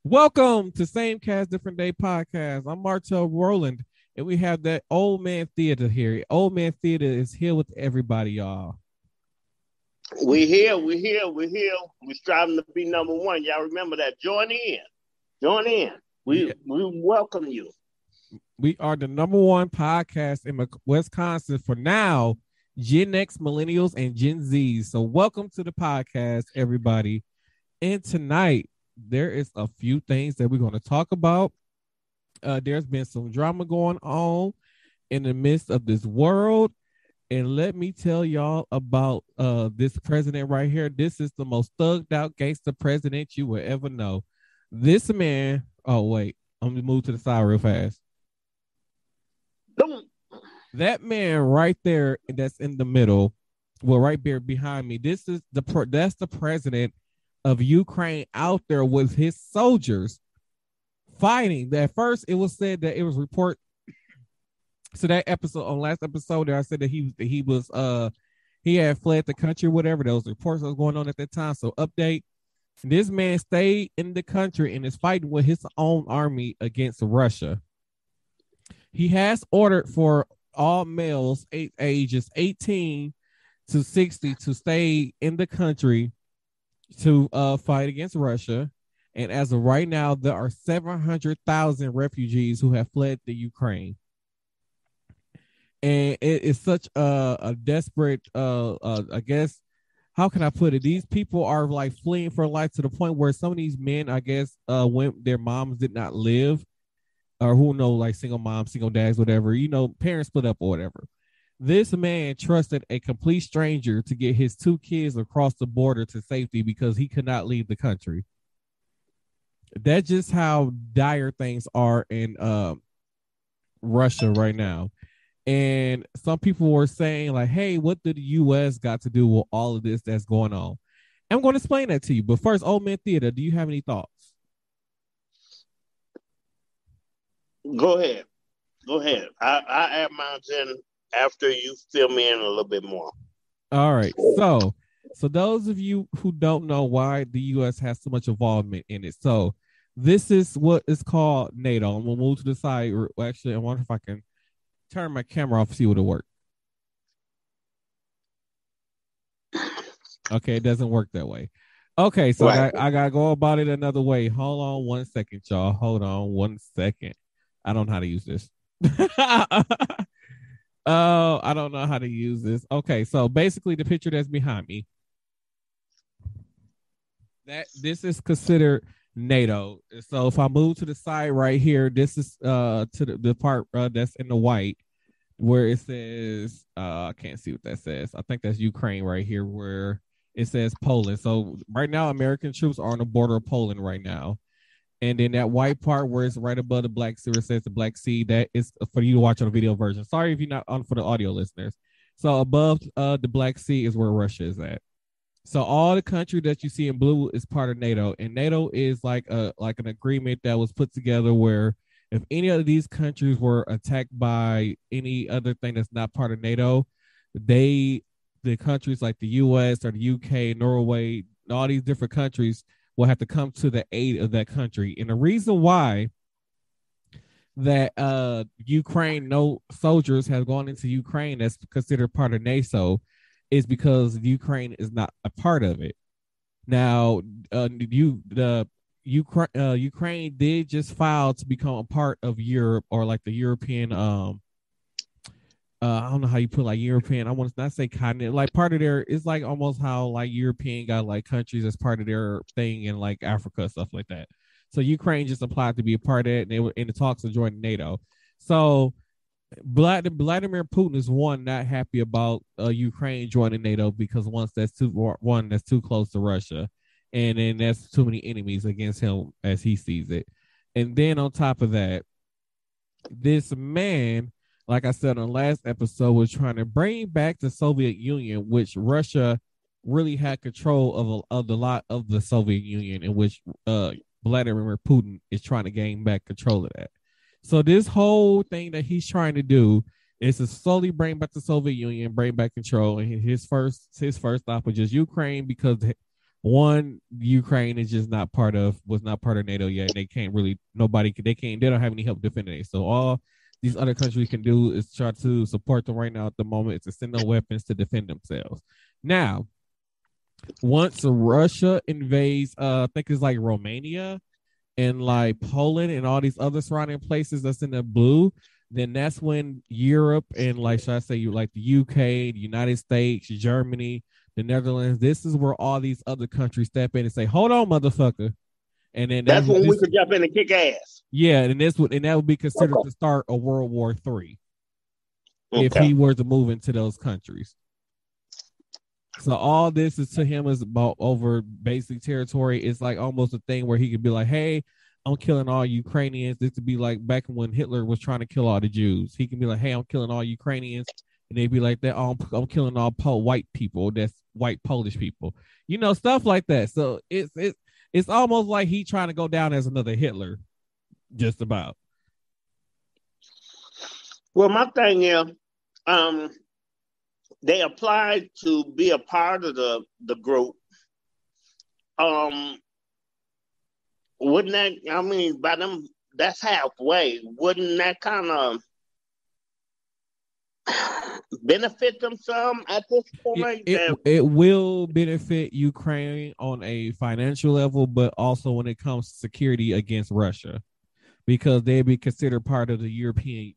Welcome to Same Cast Different Day podcast. I'm Martel Roland, and we have that old man theater here. Old man theater is here with everybody, y'all. We're here. We're striving to be number one. Y'all remember that. Join in. Join in. Yeah, We welcome you. we are the number one podcast in Wisconsin for now. Gen X, Millennials, and Gen Z. So welcome to the podcast, everybody. And tonight there is a few things that we're going to talk about. There's been some drama going on in the midst of this world. And let me tell y'all about this president right here. This is the most thugged out gangster president you will ever know. This man, oh wait, I'm gonna move to the side real fast. Don't. That man right there that's in the middle, well, right there behind me, this is that's the president of Ukraine out there with his soldiers fighting. At first, it was said that it was report. So that episode on last episode there, I said that he had fled the country, whatever. Those reports that was going on at that time. So update: this man stayed in the country and is fighting with his own army against Russia. He has ordered for all males ages 18 to 60 to stay in the country to fight against Russia. And as of right now, there are 700,000 refugees who have fled the Ukraine. And it is such a desperate I guess, how can I put it, these people are like fleeing for life to the point where some of these men, I guess, when their moms did not live, or who know, like single moms, single dads, whatever, parents split up or whatever. This man trusted a complete stranger to get his two kids across the border to safety because he could not leave the country. That's just how dire things are in Russia right now. And some people were saying, like, hey, what did the U.S. got to do with all of this that's going on? I'm going to explain that to you. But first, Old Man Theater, do you have any thoughts? Go ahead. Go ahead. I add mine in after you fill me in a little bit more. All right. So those of you who don't know why the U.S. has so much involvement in it. So this is what is called NATO. I'm going to move to the side. Actually, I wonder if I can turn my camera off and see what it'll work. Okay, it doesn't work that way. Okay, so Right. I gotta go about it another way. Hold on 1 second, y'all. Hold on 1 second. I don't know how to use this. Oh, I don't know how to use this. Okay, so basically the picture that's behind me, that this is considered NATO. So if I move to the side right here, this is to the part that's in the white where it says I can't see what that says. I think that's Ukraine right here where it says Poland. So right now American troops are on the border of Poland right now. And then that white part where it's right above the Black Sea, where it says the Black Sea, that is for you to watch on the video version. Sorry if you're not on for the audio listeners. So above the Black Sea is where Russia is at. So all the country that you see in blue is part of NATO, and NATO is like an agreement that was put together where if any of these countries were attacked by any other thing that's not part of NATO, the countries like the U.S. or the U.K., Norway, all these different countries will have to come to the aid of that country. And the reason why that Ukraine, no soldiers have gone into Ukraine that's considered part of NATO is because Ukraine is not a part of it. Now, Ukraine did just file to become a part of Europe or like the European. I don't know how you put like European. I want to not say continent, like part of their. It's like almost how like European got like countries as part of their thing in like Africa stuff like that. So Ukraine just applied to be a part of it, and they were in the talks of joining NATO. So Vladimir Putin is not happy about Ukraine joining NATO because that's too close to Russia, and then that's too many enemies against him as he sees it. And then on top of that, this man, like I said on the last episode, was trying to bring back the Soviet Union, which Russia really had control of a lot of the Soviet Union, in which Vladimir Putin is trying to gain back control of that. So this whole thing that he's trying to do is to slowly bring back the Soviet Union, bring back control. And his first stop was just Ukraine because One, Ukraine is just was not part of NATO yet, and they can't really they don't have any help defending it. So all these other countries can do is try to support them right now at the moment is to send them weapons to defend themselves. Now, once Russia invades, I think it's like Romania and like Poland and all these other surrounding places that's in the blue, then that's when Europe and like should I say you like the UK, the United States, Germany, the Netherlands, this is where all these other countries step in and say, "Hold on, motherfucker," and then that's when we could jump in and kick ass. Yeah, and that would be considered the start of World War III if he were to move into those countries. So all this is to him is about over basic territory. It's like almost a thing where he could be like, "Hey, I'm killing all Ukrainians." This would be like back when Hitler was trying to kill all the Jews. He can be like, "Hey, I'm killing all Ukrainians," and they'd be like, "That I'm killing all white people. That's white Polish people." You know, stuff like that. So it's almost like he trying to go down as another Hitler, just about. Well, my thing is, they applied to be a part of the group. Wouldn't that? I mean, by them, that's halfway. Wouldn't that kind of benefit them some at this point? It will benefit Ukraine on a financial level, but also when it comes to security against Russia, because they'd be considered part of the European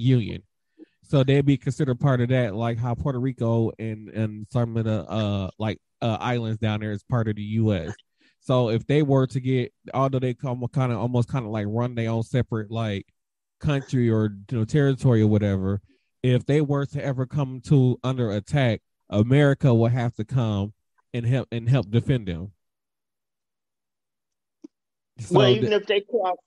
Union. So they'd be considered part of that, like how Puerto Rico and some of the islands down there is part of the U.S. So if they were to get, although they almost kind of like run their own separate like country or territory or whatever, if they were to ever come to under attack, America would have to come and help defend them. So well, even if they crossed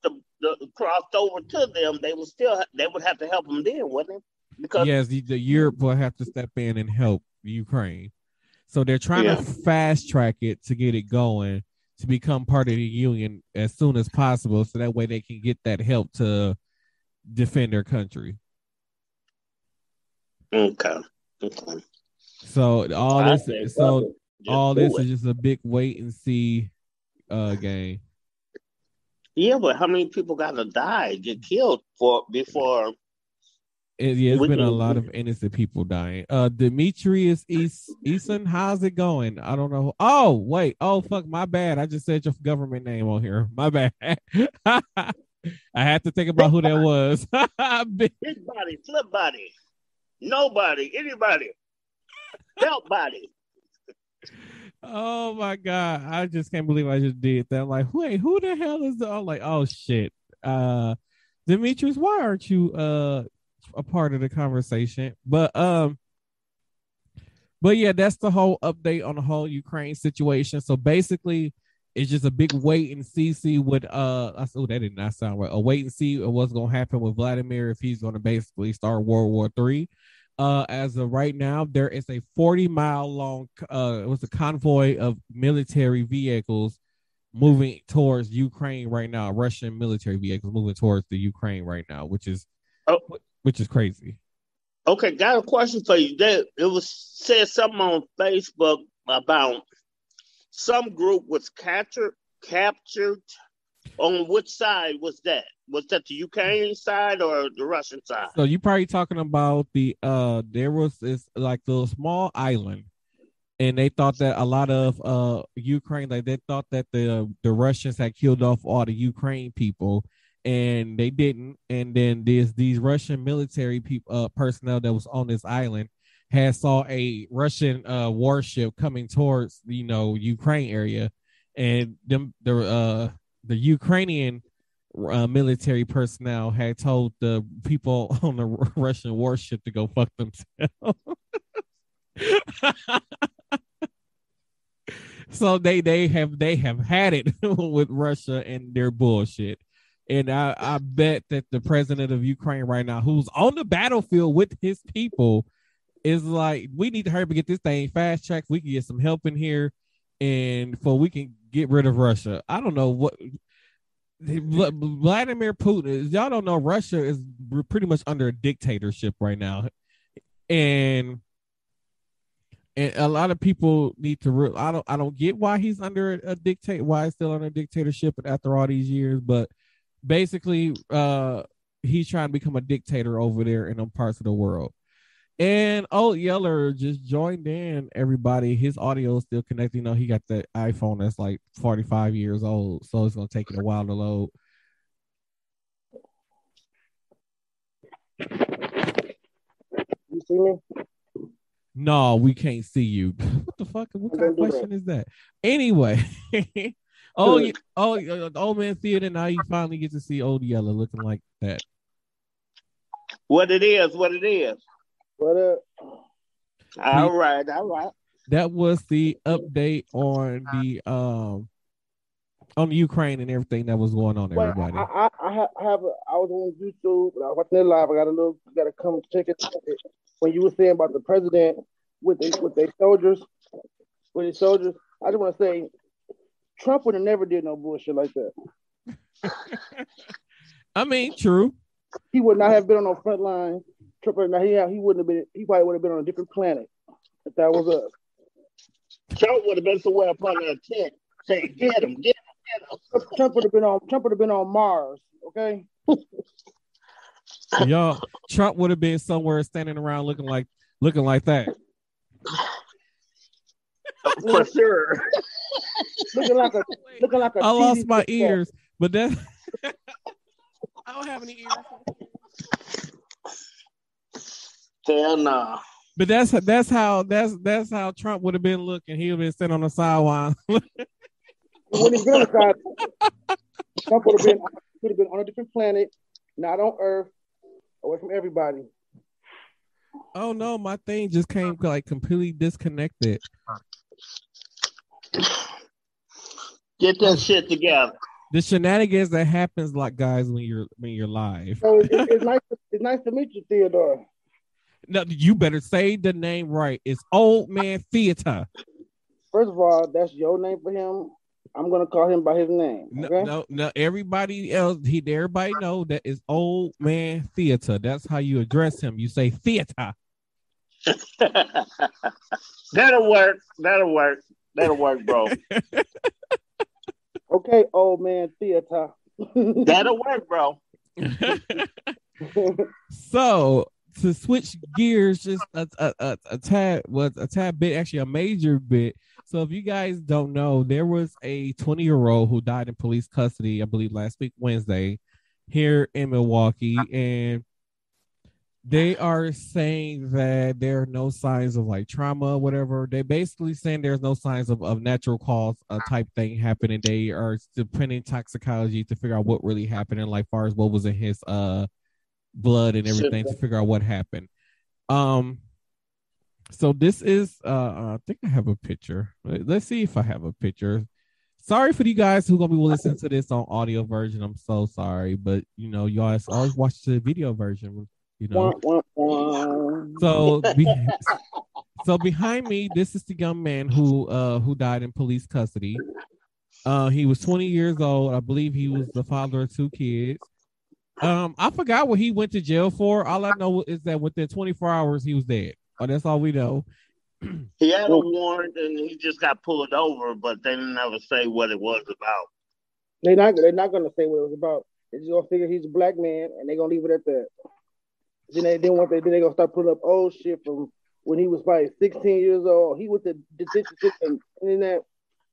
over to them, they would have to help them then, wouldn't it? Because yes, the Europe will have to step in and help Ukraine. So they're trying to fast track it to get it going to become part of the union as soon as possible, so that way they can get that help to defend their country. Okay. So all this is just a big wait and see game. Yeah, but how many people got to get killed before? It's been a lot of innocent people dying. Demetrius Eason, how's it going? I don't know. Oh, wait. Oh, fuck, my bad. I just said your government name on here. My bad. I had to think about who that was. Big body, flip body. Nobody, anybody. Help body. Oh, my God. I just can't believe I just did that. I'm like, wait, who the hell is that? I'm like, oh, shit. Demetrius, why aren't you a part of the conversation? But yeah, that's the whole update on the whole Ukraine situation. So basically it's just a big wait and see what that did not sound right. A wait and see what's gonna happen with Vladimir if he's gonna basically start World War III. As of right now, there is a 40-mile long it was a convoy of military vehicles moving towards Ukraine right now. Russian military vehicles moving towards the Ukraine right now, which is crazy. Okay, got a question for you. It said something on Facebook about some group was captured. On which side was that? Was that the Ukrainian side or the Russian side? So you probably talking about there was this like little small island, and they thought that a lot of Ukraine, like they thought that the Russians had killed off all the Ukraine people. And they didn't. And then these Russian military personnel that was on this island had saw a Russian warship coming towards Ukraine area, and the Ukrainian military personnel had told the people on the Russian warship to go fuck themselves. So they have had it with Russia and their bullshit. And I bet that the president of Ukraine right now, who's on the battlefield with his people, is like, we need to hurry up and get this thing fast tracked. We can get some help in here, and we can get rid of Russia. I don't know what Vladimir Putin. Y'all don't know, Russia is pretty much under a dictatorship right now, and And a lot of people need to. I don't get why he's under a dictate. Why he's still under a dictatorship after all these years. But basically, he's trying to become a dictator over there in them parts of the world. And Old Yeller just joined in. Everybody, his audio is still connected. You know, he got the iPhone that's like 45 years old, so it's gonna take it a while to load. You see me? No, we can't see you. What the fuck? What kind of question is that? Anyway, old man theater. Now you finally get to see Old Yeller looking like that. What it is, what it is. What up? All right. That was the update on the Ukraine and everything that was going on. Everybody. I was on YouTube and I was watching it live. I got to come check it. When you were saying about the president with their soldiers, I just want to say Trump would have never did no bullshit like that. I mean, true. He would not have been on the front line. Trump, he wouldn't have been. He probably would have been on a different planet if that was us. Trump would have been somewhere up under a tent saying, "Get him." Trump would have been on Mars. Okay. Yo, Trump would have been somewhere standing around looking like that. For sure. looking like a. I lost my ears, but that I don't have any ears. Hell no. But that's how Trump would have been looking. He would have been sitting on the sideline. When he's been on the side, Trump would have been on a different planet, not on Earth, away from everybody. Oh no, my thing just came like completely disconnected. Get that shit together. The shenanigans that happens, like guys, when you're live. So it's nice to meet you, Theodore. No, you better say the name right. It's Old Man Theater. First of all, that's your name for him. I'm gonna call him by his name. Okay? No. Everybody else, everybody know that is Old Man Theater. That's how you address him. You say Theater. That'll work, bro. Okay, Old Man Theater. That'll work, bro. So to switch gears just a tad bit, actually a major bit. So if you guys don't know, there was a 20-year-old who died in police custody, I believe last week, Wednesday, here in Milwaukee. And they are saying that there are no signs of like trauma, whatever. They basically saying there's no signs of natural cause type thing happening. They are depending toxicology to figure out what really happened, and like far as what was in his blood and everything to figure out what happened. So this is I think I have a picture. Let's see if I have a picture. Sorry for you guys who are gonna be listening to this on audio version. I'm so sorry, but you know, you always watch the video version, you know. So behind me, this is the young man who died in police custody. He was 20 years old. I believe he was the father of 2 kids. I forgot what he went to jail for. All I know is that within 24 hours he was dead. Oh, that's all we know. He had a warrant and he just got pulled over, but they didn't ever say what it was about. They're not gonna say what it was about. They're just gonna figure he's a black man and they're gonna leave it at that. Then they're gonna start putting up old shit from when he was probably 16 years old. He went to detention system and that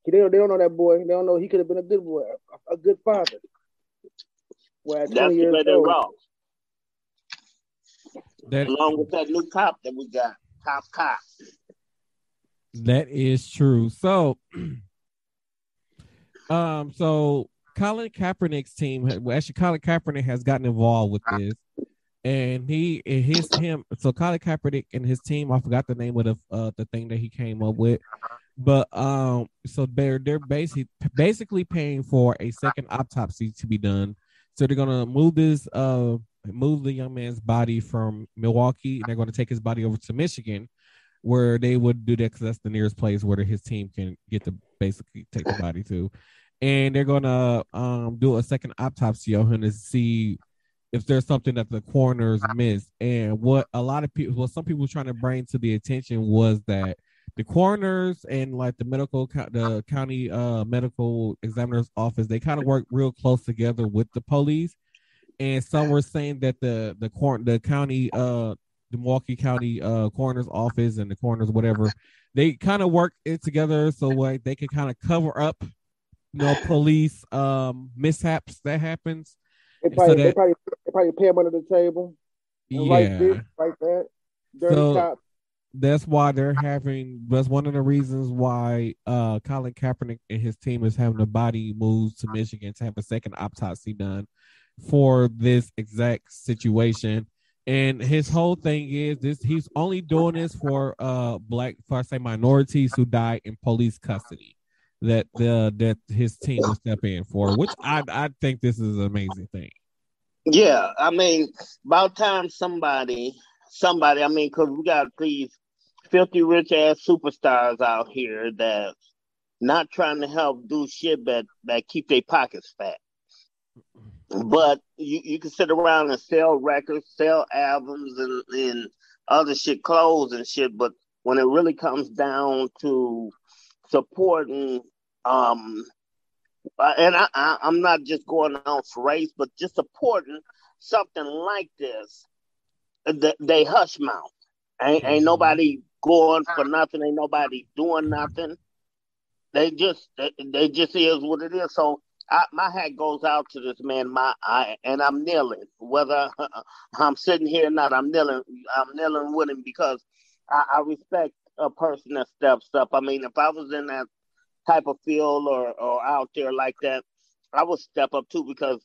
they don't know that boy. They don't know he could have been a good boy, a good father. Well, that's the way they're wrong. That, along with that new cop that we got, cop. That is true. So, so Colin Kaepernick's team, actually, Colin Kaepernick has gotten involved with this, and so Colin Kaepernick and his team, I forgot the name of the thing that he came up with, but so they're basically paying for a second autopsy to be done. So they're gonna move the young man's body from Milwaukee, and they're going to take his body over to Michigan, where they would do that because that's the nearest place where his team can get to basically take the body to. And they're going to do a second autopsy on him to see if there's something that the coroners missed. And what some people were trying to bring to the attention was that the coroners and like the county medical examiner's office, they kind of work real close together with the police. And some were saying that the county the Milwaukee County coroner's office and the coroners whatever, they kind of work it together so like they can kind of cover up police mishaps that happens. They probably pay them under the table. Yeah, like that. Dirty cop. That's why that's one of the reasons why Colin Kaepernick and his team is having a body moved to Michigan to have a second autopsy done for this exact situation. And his whole thing is he's only doing this for minorities who die in police custody that his team will step in for, which I think this is an amazing thing. Yeah, I mean, about time somebody, I mean, because we got these filthy rich ass superstars out here that not trying to help do shit that keep their pockets fat. But you can sit around and sell records, sell albums, and other shit, clothes and shit. But when it really comes down to supporting, and I'm not just going on for race, but just supporting something like this, they hush mouth. Ain't nobody going for nothing. Ain't nobody doing nothing. They just is what it is. So my hat goes out to this man. And I'm kneeling, whether I'm sitting here or not. I'm kneeling with him because I respect a person that steps up. I mean, if I was in that type of field or out there like that, I would step up too, because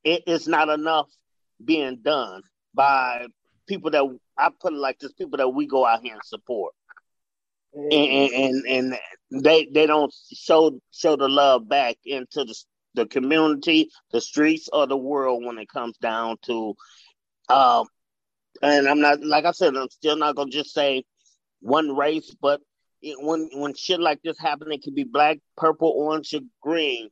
it's not enough being done by people that, I put it like this, people that we go out here and support. And they don't show the love back into the community, the streets, or the world when it comes down to and I'm not, like I said, I'm still not gonna just say one race, but when shit like this happen, it could be black, purple, orange, or green.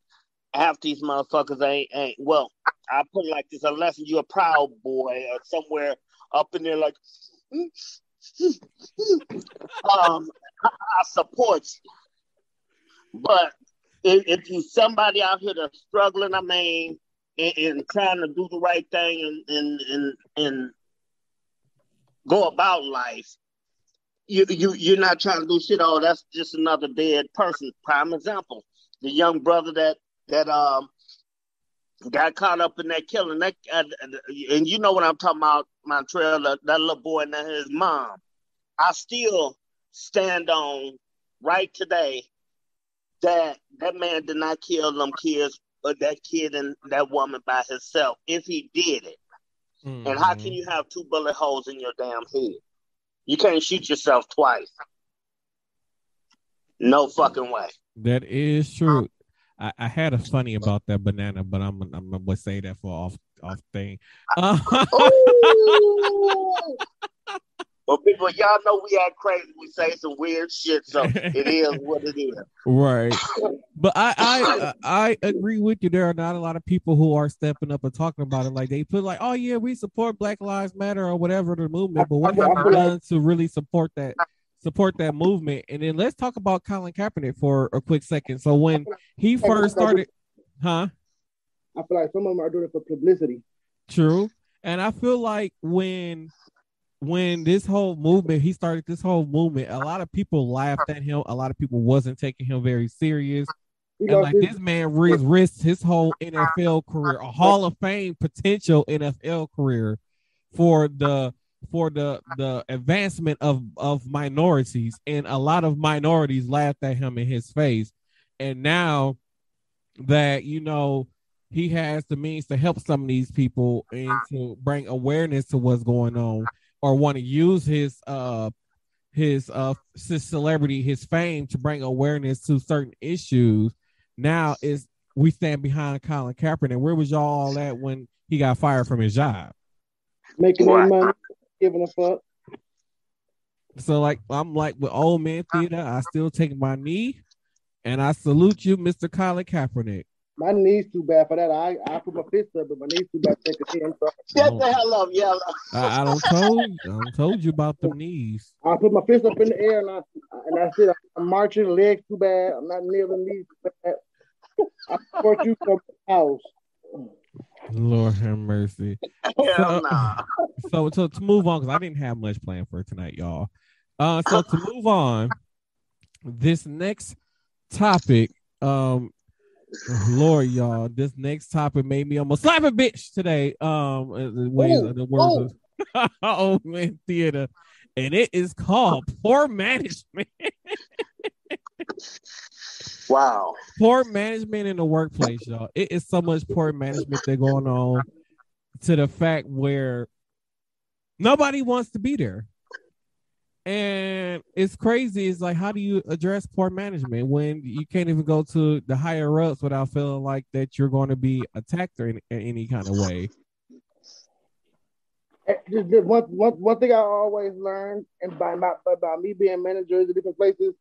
Half these motherfuckers ain't well, I put it like this, unless you're a Proud Boy or somewhere up in there like I support you. But if you somebody out here that's struggling, I mean, and trying to do the right thing and go about life, you're not trying to do shit. Oh, that's just another dead person. Prime example, the young brother that got caught up in that killing. And you know what I'm talking about, Montreal, that little boy and his mom. I still stand on right today that man did not kill them kids, or that kid and that woman by himself, if he did it. Mm-hmm. And how can you have 2 bullet holes in your damn head? You can't shoot yourself twice. No fucking way. That is true. I had a funny about that banana, but I'm gonna say that for off thing. Well, people, y'all know we act crazy. We say some weird shit, so it is what it is. Right. But I agree with you. There are not a lot of people who are stepping up and talking about it. Like, they put like, oh yeah, we support Black Lives Matter or whatever the movement, but what have you done to really support that movement? And then let's talk about Colin Kaepernick for a quick second. So when he first started, I feel like some of them are doing it for publicity. True. And I feel like when this whole movement, he started this whole movement, a lot of people laughed at him. A lot of people wasn't taking him very serious. And like, this man risked his whole NFL career, a Hall of Fame potential NFL career, for the advancement of minorities, and a lot of minorities laughed at him in his face. And now that, he has the means to help some of these people and to bring awareness to what's going on, or want to use his celebrity, his fame, to bring awareness to certain issues. Now we stand behind Colin Kaepernick. Where was y'all all at when he got fired from his job? Making their money, giving a fuck. So like, I'm like with Old Man Theater, I still take my knee and I salute you, Mr. Colin Kaepernick. My knees too bad for that. I put my fist up, but my knees too bad to take a hit. I'm sorry. Get the hell up, yellow. I don't told you about them knees. I put my fist up in the air and I said I'm marching. Legs too bad. I'm not kneeling. Knees too bad. I support you from the house. Lord have mercy. Hell nah. So to move on, because I didn't have much planned for tonight, y'all. So to move on, this next topic, Lord, y'all, this next topic made me almost slap a bitch today. The words of Old Man Theater, and it is called poor management. Wow. Poor management in the workplace, y'all. It is so much poor management that's going on to the fact where nobody wants to be there. And it's crazy. It's like, how do you address poor management when you can't even go to the higher ups without feeling like that you're going to be attacked or in any kind of way? Just one thing I always learned, and by me being managers at different places,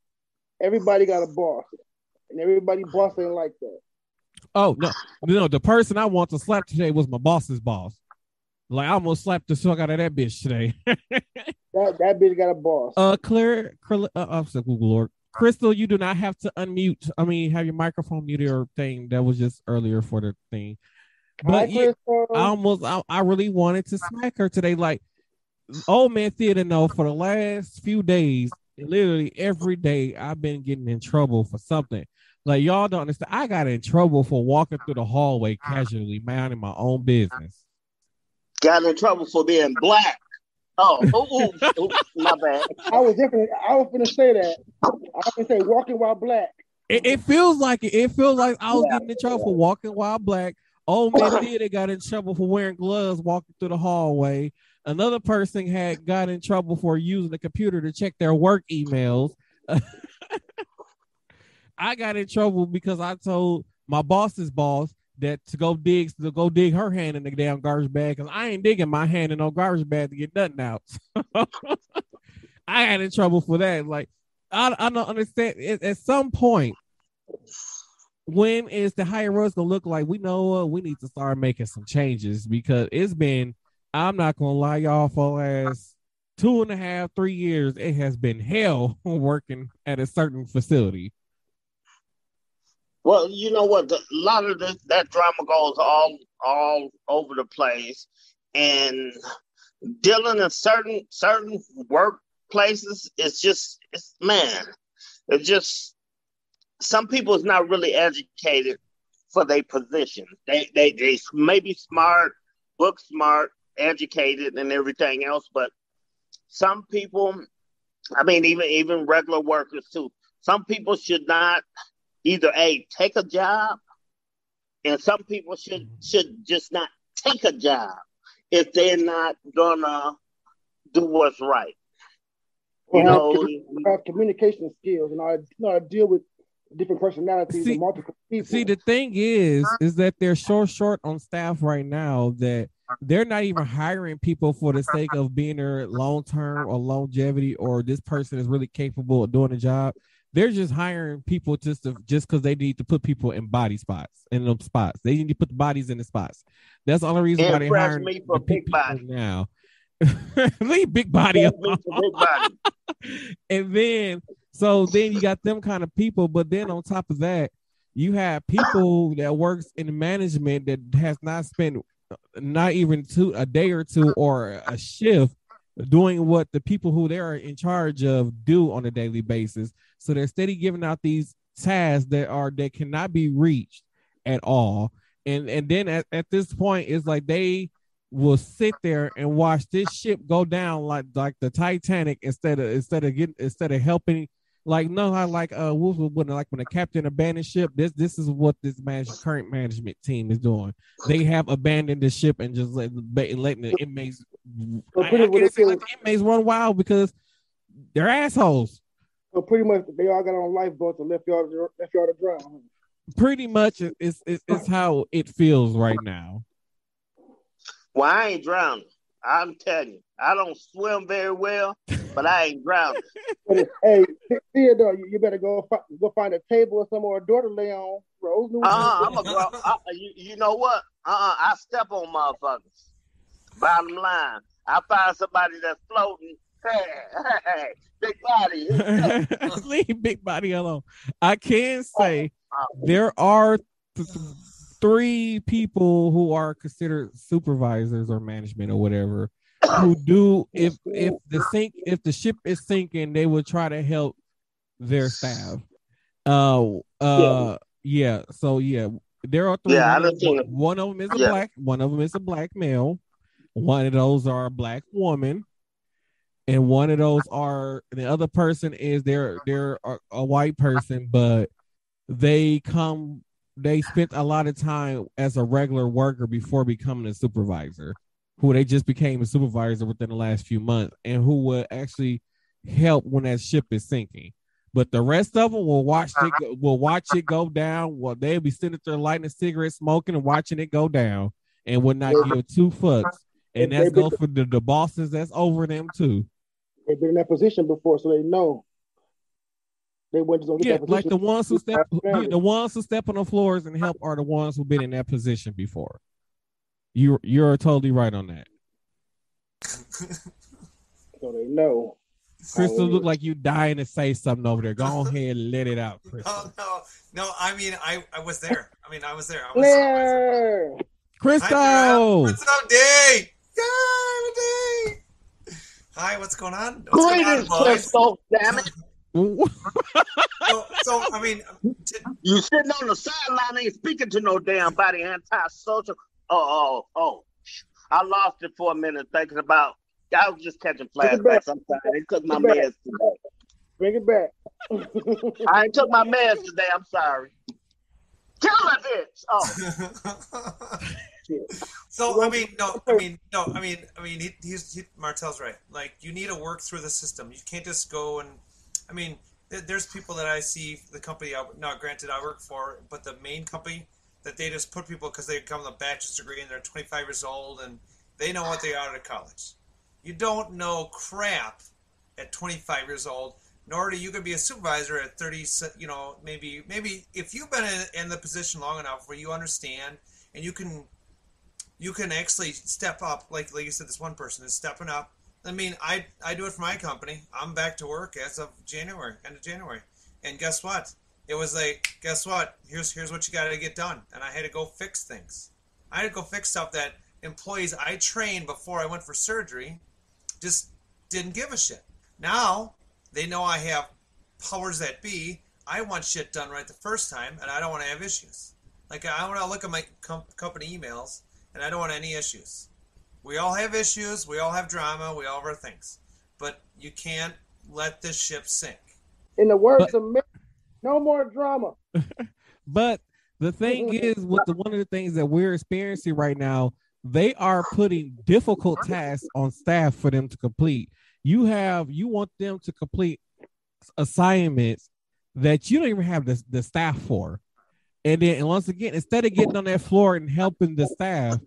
everybody got a boss, and everybody boss ain't like that. Oh no! The person I want to slap today was my boss's boss. Like, I almost slapped the fuck out of that bitch today. that bitch got a boss. Lord. Crystal, you do not have to unmute. I mean, have your microphone muted or thing. That was just earlier for the thing. But yeah, I really wanted to smack her today. Like, Old Man Theater, for the last few days, literally every day, I've been getting in trouble for something. Like, y'all don't understand. I got in trouble for walking through the hallway casually, minding my own business. Got in trouble for being black. Oh, my bad. I was going to say that. I was going to say walking while black. It feels like it. It feels like I was getting in trouble for walking while black. Old Man Theater got in trouble for wearing gloves walking through the hallway. Another person had got in trouble for using the computer to check their work emails. I got in trouble because I told my boss's boss that to go dig her hand in the damn garbage bag, because I ain't digging my hand in no garbage bag to get nothing out. I got in trouble for that. Like, I don't understand. At some point, when is the higher ups gonna look like, we know we need to start making some changes? Because it's been, I'm not gonna lie, y'all, for the last 2.5, 3 years, it has been hell working at a certain facility. Well, you know what? A lot of that drama goes all over the place, and dealing in certain workplaces, it's just some people is not really educated for their position. They may be smart, book smart, educated, and everything else, but some people, I mean, even regular workers too. Some people should not either take a job, and some people should just not take a job if they're not gonna do what's right. Have communication skills and know how to deal with different personalities and multiple people. See, the thing is that they're so short on staff right now that they're not even hiring people for the sake of being there long term or longevity, or this person is really capable of doing the job. They're just hiring people just because they need to put people in body spots, in them spots. They need to put the bodies in the spots. That's the only reason why they're hiring me for big body now. Leave big body up. Big body. And then you got them kind of people, but then on top of that, you have people that works in management that has not spent not even a day or two or a shift doing what the people who they're in charge of do on a daily basis. So they're steady giving out these tasks that cannot be reached at all. And then at this point, it's like they will sit there and watch this ship go down like the Titanic instead of helping. Like, no, I like when the captain abandoned ship. This is what this current management team is doing. They have abandoned the ship and just letting the inmates. I can't say let the inmates run wild because they're assholes. So pretty much, they all got on lifeboats and left y'all to drown. Pretty much, it's how it feels right now. Well, I ain't drowning. I'm telling you, I don't swim very well, but I ain't drowning. Hey, Theodore, you better go find a table or somewhere, or a door to lay on. Rose I'm a girl. You know what? I step on motherfuckers. Bottom line, I find somebody that's floating. Hey, big body. Leave big body alone. I can say there are 3 people who are considered supervisors or management or whatever who do if the ship is sinking, they will try to help their staff. Yeah. So yeah, there are 3. Yeah, one of them is a black male. One of those are a black woman. And one of those are the other person is they're a white person, but they spent a lot of time as a regular worker before becoming a supervisor, who they just became a supervisor within the last few months, and who would actually help when that ship is sinking. But the rest of them will watch it go down. Well, they'll be sitting there lighting a cigarette, smoking, and watching it go down, and would not give 2 fucks. And that's go for the bosses that's over them too. They've been in that position before, so they know. They went to get that position. Like the ones who step on the floors and help are the ones who've been in that position before. You're totally right on that. So they know. Crystal, look like you dying to say something over there. Go ahead and let it out, Crystal. No. I mean, I was there. I was there. Crystal! What's up, D? Yeah, D. Hi, what's going on? Greetings, Crystal, damn it. So I mean, you sitting on the sideline ain't speaking to no damn body, antisocial. Oh. I lost it for a minute thinking about, I was just catching flashbacks. I'm sorry. They took my meds today. Bring it back. I ain't took my meds today. I'm sorry. Kill that bitch. Oh. So Martel's right. Like, you need to work through the system. You can't just go and, there's people that I see the company. Granted, I work for, but the main company that they just put people because they come with a bachelor's degree and they're 25 years old and they know what they are out of college. You don't know crap at 25 years old. Nor do you could be a supervisor at 30. Maybe if you've been in the position long enough where you understand and you can actually step up, like you said, this one person is stepping up. I do it for my company. I'm back to work as of end of January. And guess what? It was like, guess what? Here's what you got to get done. And I had to go fix things. I had to go fix stuff that employees I trained before I went for surgery just didn't give a shit. Now they know I have powers that be. I want shit done right the first time, and I don't want to have issues. Like, I want to look at my company emails, and I don't want any issues. We all have issues. We all have drama. We all have our things. But you can't let this ship sink. In the words of Mick, no more drama. But the thing is, with one of the things that we're experiencing right now, they are putting difficult tasks on staff for them to complete. You want them to complete assignments that you don't even have the staff for. And then once again, instead of getting on that floor and helping the staff,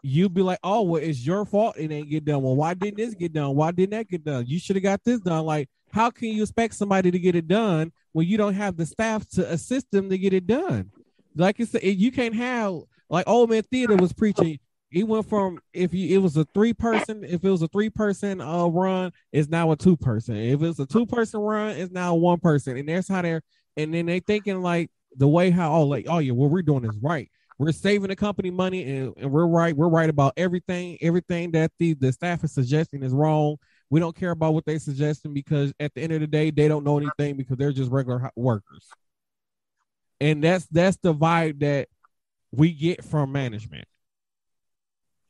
you be like, oh, well, it's your fault it ain't get done. Well, why didn't this get done? Why didn't that get done? You should have got this done. Like, how can you expect somebody to get it done when you don't have the staff to assist them to get it done? Like I said, you can't have, like Old Man Theater was preaching. He went from if it was a 3-person run, it's now a 2-person. If it's a 2-person run, it's now a 1-person. And that's how and then they thinking like the way how what we're doing is right. We're saving the company money and we're right. We're right about everything. Everything that the staff is suggesting is wrong. We don't care about what they're suggesting because at the end of the day, they don't know anything because they're just regular workers. And that's the vibe that we get from management.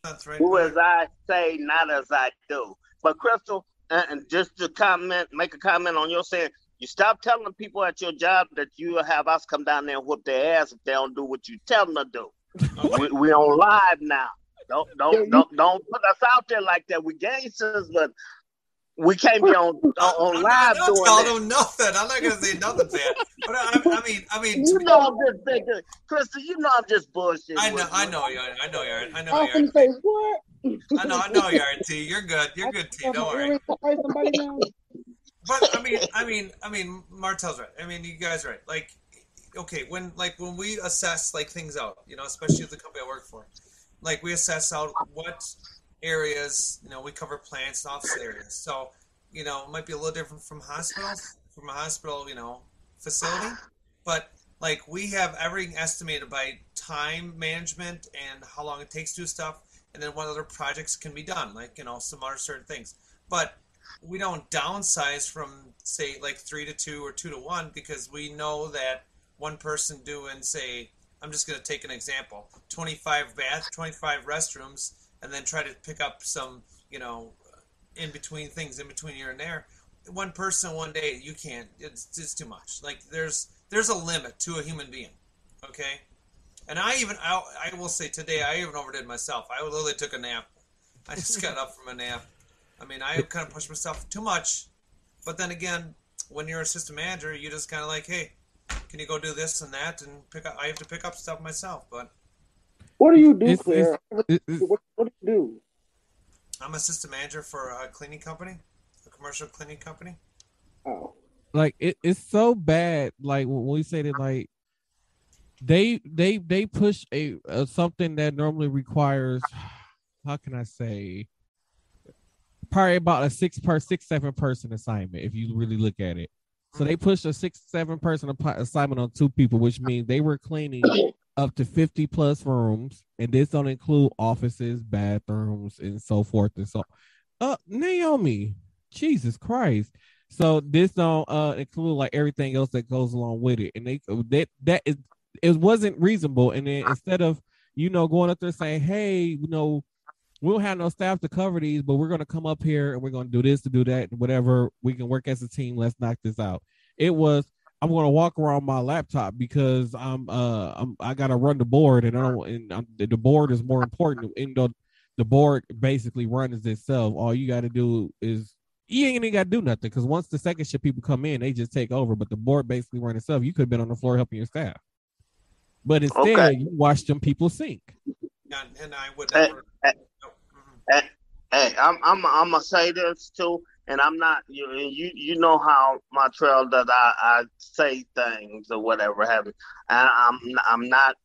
That's right. Do as I say, not as I do. But Crystal, and just to make a comment on your saying, you stop telling people at your job that you have us come down there and whoop their ass if they don't do what you tell them to do. we on live now. Don't put us out there like that. We gangsters, but we can't be on live doing that. I don't know that. I'm not going to say nothing bad. But I mean, you know I'm just thinking, Crystal. You know I'm just bullshitting. I know you are. I can say what? I know you are, T. You're good. You're good, T. Don't worry. Fight somebody now. But I mean, Martel's right. I mean, you guys are right. Like, okay, when we assess like things out, especially the company I work for, like we assess out what areas, we cover plants and office areas. So, it might be a little different from a hospital, facility, but like we have everything estimated by time management and how long it takes to do stuff, and then what other projects can be done, like some other certain things. But we don't downsize from say like 3 to 2 or 2 to 1 because we know that one person doing say, I'm just going to take an example, 25 restrooms, and then try to pick up some in between things in between here and there. One person one day, you can't. It's too much. Like there's a limit to a human being. Okay. And I will say today I even overdid myself. I literally took a nap. I just got up from a nap. I mean, I kind of pushed myself too much. But then again, when you're a system manager, you just kind of like, hey, can you go do this and that and pick up? I have to pick up stuff myself. But what do you do, Claire? What do you do? I'm a system manager for a cleaning company, a commercial cleaning company. Oh, like it's so bad. Like when we say that, like they push a something that normally requires, how can I say, probably about a 6-7 person assignment if you really look at it. So they pushed a 6-7 person assignment on 2 people, which means they were cleaning up to 50 plus rooms, and this don't include offices, bathrooms, and so forth and so. Naomi, Jesus Christ! So this don't include like everything else that goes along with it, and it wasn't reasonable. And then instead of going up there saying, hey, we don't have no staff to cover these, but we're going to come up here and we're going to do this, to do that, and whatever we can work as a team. Let's knock this out. It was, I'm going to walk around my laptop because I got to run the board, and the board is more important. And the board basically runs itself. All you got to do is you ain't even got to do nothing, because once the second shift people come in, they just take over. But the board basically runs itself. You could have been on the floor helping your staff, but instead you watch them people sink. And I would never. Hey, I'm gonna say this too, and I'm not you know how my trail that I say things or whatever having. I'm not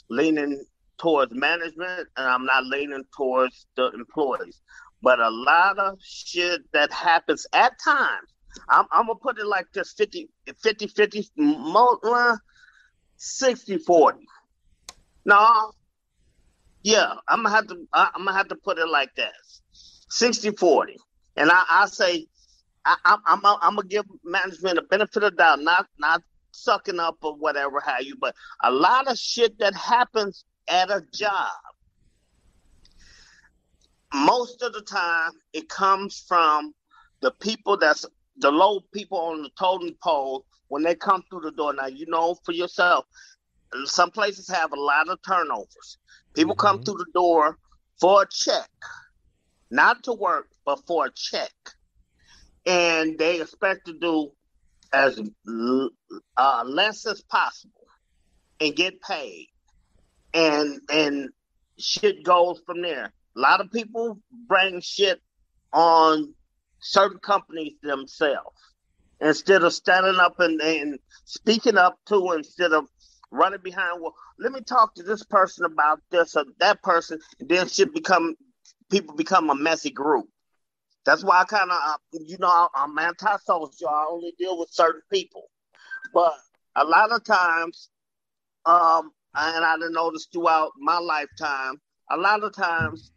leaning towards management, and I'm not leaning towards the employees, but a lot of shit that happens at times. I'm gonna put it like this: 50, 60-40. No. Yeah, I'm gonna have to put it like this: 60-40. And I say I'm gonna give management a benefit of the doubt, not sucking up or whatever have you, but a lot of shit that happens at a job, most of the time it comes from the people that's the low people on the totem pole when they come through the door. Now for yourself, some places have a lot of turnovers. People come through the door for a check, not to work, but for a check. And they expect to do as less as possible and get paid. And shit goes from there. A lot of people bring shit on certain companies themselves instead of standing up and speaking up to, instead of running behind, well, let me talk to this person about this or that person, and then people become a messy group. That's why I kind of, I'm antisocial. I only deal with certain people. But a lot of times, and I done noticed throughout my lifetime, a lot of times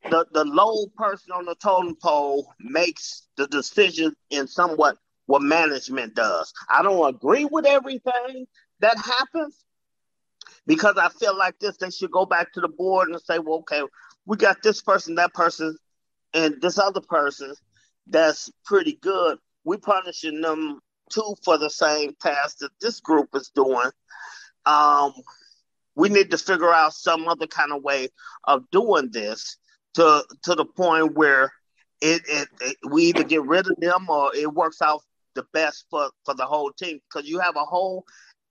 the low person on the totem pole makes the decision in somewhat what management does. I don't agree with everything that happens, because I feel like they should go back to the board and say, well, okay, we got this person, that person, and this other person that's pretty good. We punishing them too for the same task that this group is doing. We need to figure out some other kind of way of doing this to the point where we either get rid of them or it works out the best for the whole team, because you have a whole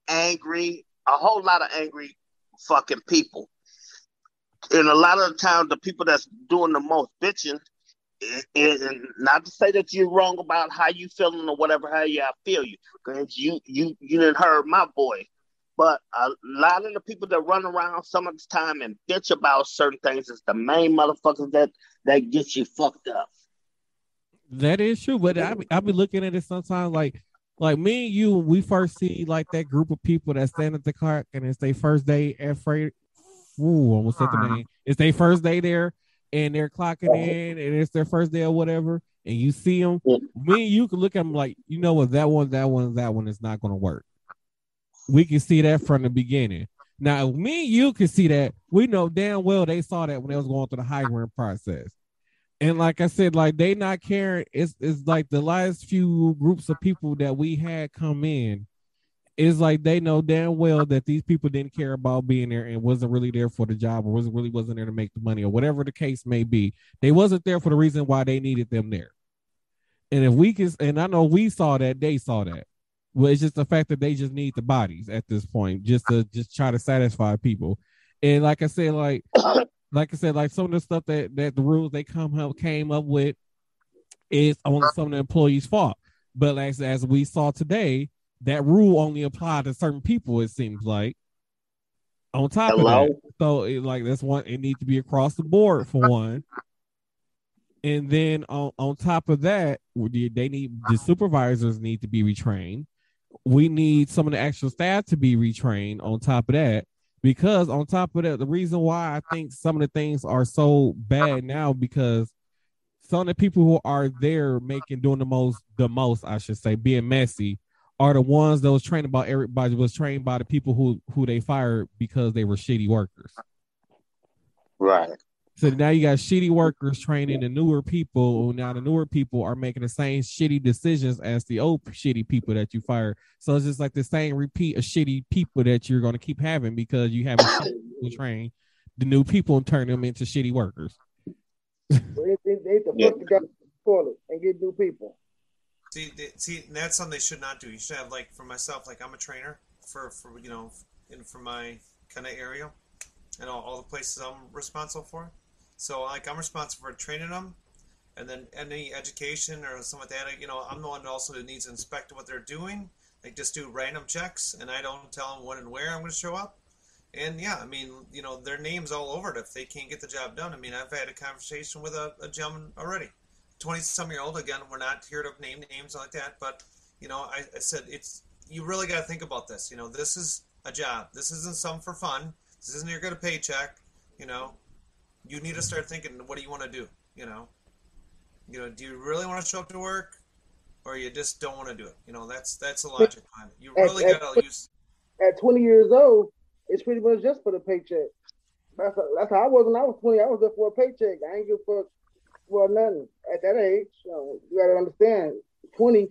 lot of angry fucking people. And a lot of the time, the people that's doing the most bitching, and not to say that you're wrong about how you feeling or whatever, how you I feel you, because you didn't heard my voice. But a lot of the people that run around some of the time and bitch about certain things is the main motherfuckers that get you fucked up. That is true, but I be looking at it sometimes like me and you, we first see like that group of people that stand at the clock and it's their first day at Freight. Ooh, almost said the name. It's their first day there, and they're clocking in, and it's their first day or whatever. And you see them, me and you can look at them like, you know what, that one is not going to work. We can see that from the beginning. Now, me and you can see that. We know damn well they saw that when they was going through the hiring process. And like I said, like they not caring. It's like the last few groups of people that we had come in. It's like they know damn well that these people didn't care about being there and wasn't really there for the job or wasn't there to make the money or whatever the case may be. They wasn't there for the reason why they needed them there. And if we can, and I know we saw that, they saw that. Well, it's just the fact that they just need the bodies at this point, just to try to satisfy people. And like I said, like some of the stuff that the rules they came up with is on some of the employees' fault. But as we saw today, that rule only applied to certain people, it seems like. On top of that, so that's one, it needs to be across the board for one. And then on top of that, the supervisors need to be retrained. We need some of the actual staff to be retrained on top of that, because on top of that, the reason why I think some of the things are so bad now, because some of the people who are there doing the most, I should say, being messy, are the ones that was trained by everybody was trained by the people who they fired because they were shitty workers. Right. So now you got shitty workers training the newer people. Now the newer people are making the same shitty decisions as the old shitty people that you fired. So it's just like the same repeat of shitty people that you're going to keep having, because you haven't trained the new people and turn them into shitty workers. They fuck the guy toilet and get new people. See, that's something they should not do. You should have, like, for myself, like, I'm a trainer for my kind of area and all the places I'm responsible for. So, like, I'm responsible for training them, and then any education or something like that. I'm the one also that needs to inspect what they're doing. Like, just do random checks, and I don't tell them when and where I'm going to show up. And yeah, I mean, their name's all over it if they can't get the job done. I mean, I've had a conversation with a gentleman already, 20-some-year-old. Again, we're not here to name names like that, but I said, you really got to think about this. This is a job. This isn't something for fun. This isn't your good paycheck. You need to start thinking, what do you want to do? Do you really want to show up to work, or you just don't want to do it? That's the logic behind it. You really got to use. At 20 years old, it's pretty much just for the paycheck. That's how I was when I was 20. I was there for a paycheck. I ain't give a fuck for nothing at that age. You got to understand, 20.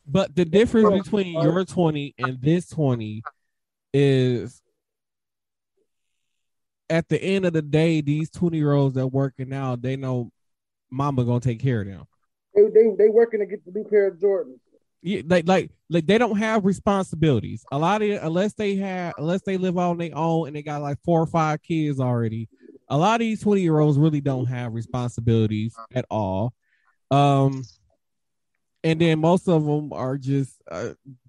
But the difference between your 20 and this 20 is, at the end of the day, these 20-year-olds that working now, they know mama gonna take care of them. They working to get the new pair of Jordans. Yeah, like they don't have responsibilities. A lot of it, unless they live on their own and they got like 4 or 5 kids already. A lot of these 20-year-olds really don't have responsibilities at all. And then most of them are just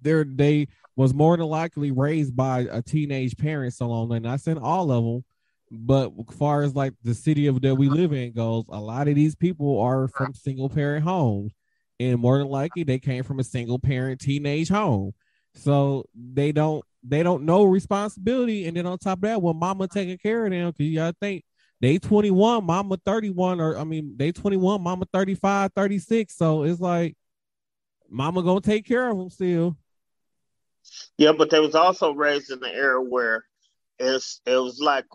they was more than likely raised by a teenage parent so long. And not saying all of them, but as far as like the city that we live in goes, a lot of these people are from single parent homes, and more than likely they came from a single parent teenage home. So they don't know responsibility. And then on top of that, when mama taking care of them, because you gotta think they 21, mama 31, they 21, mama 35, 36. So it's like mama gonna take care of them still. Yeah, but they was also raised in the era where it was like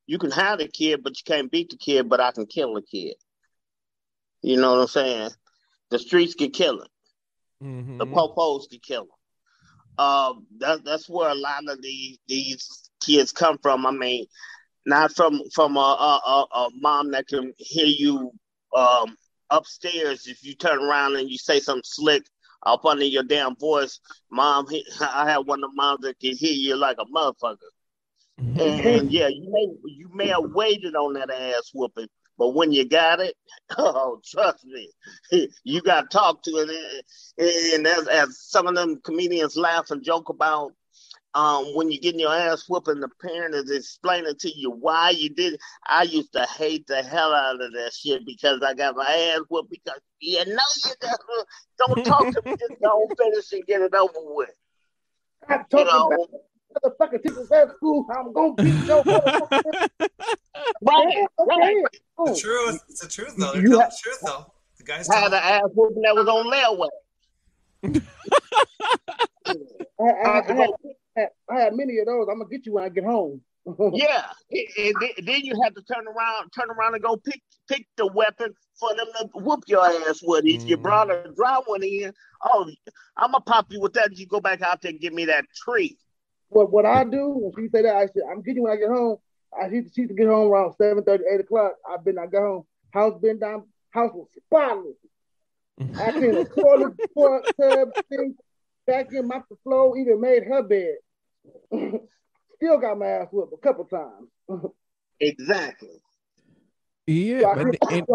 you can have the kid, but you can't beat the kid, but I can kill the kid. You know what I'm saying? The streets can kill him. Mm-hmm. The popos can kill him. That's where a lot of these kids come from. I mean, not from a mom that can hear you upstairs if you turn around and you say something slick up under your damn voice. Mom, I have one of the moms that can hear you like a motherfucker. And yeah, you may have waited on that ass whooping, but when you got it, oh, trust me, you got to talk to it. And as some of them comedians laugh and joke about, when you're getting your ass whooping, the parent is explaining to you why you did it. I used to hate the hell out of that shit because I got my ass whooped because you don't talk to me, just don't finish and get it over with. I talked about motherfucking teachers at school. I'm gonna beat your motherfucker. Right. The truth. It's the truth, though. They're telling the truth, though. The guys had an ass whooping that was on layaway. I had many of those. I'm gonna get you when I get home. Yeah, and then you have to turn around and go pick the weapon for them to whoop your ass with. If you brought a dry one in, oh, I'm gonna pop you with that. You go back out there and give me that tree. What I do when she say that, I said, I'm getting you when I get home. She used to get home around 7:30, 8 o'clock. I got home. House been down. House was spotless. I cleaned a toilet, tub, sink, vacuum, mop the floor, even made her bed. Still got my ass whooped a couple times. Exactly. Yeah,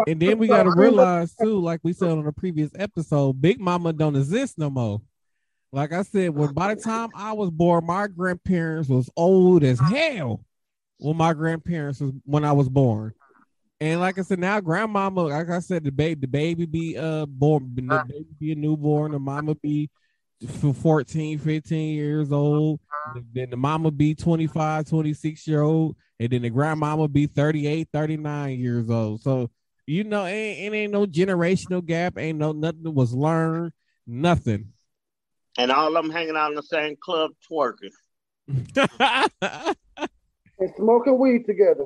and then we got to realize too, like we said on the previous episode, Big Mama don't exist no more. Like I said, by the time I was born, my grandparents was old as hell. When I was born, and like I said, now grandmama, like I said, the baby be born, the baby be a newborn, the mama be 14, 15 years old, then the mama be 25, 26 year old, and then the grandmama be 38, 39 years old. So it ain't no generational gap, ain't nothing was learned, nothing. And all of them hanging out in the same club twerking. And smoking weed together.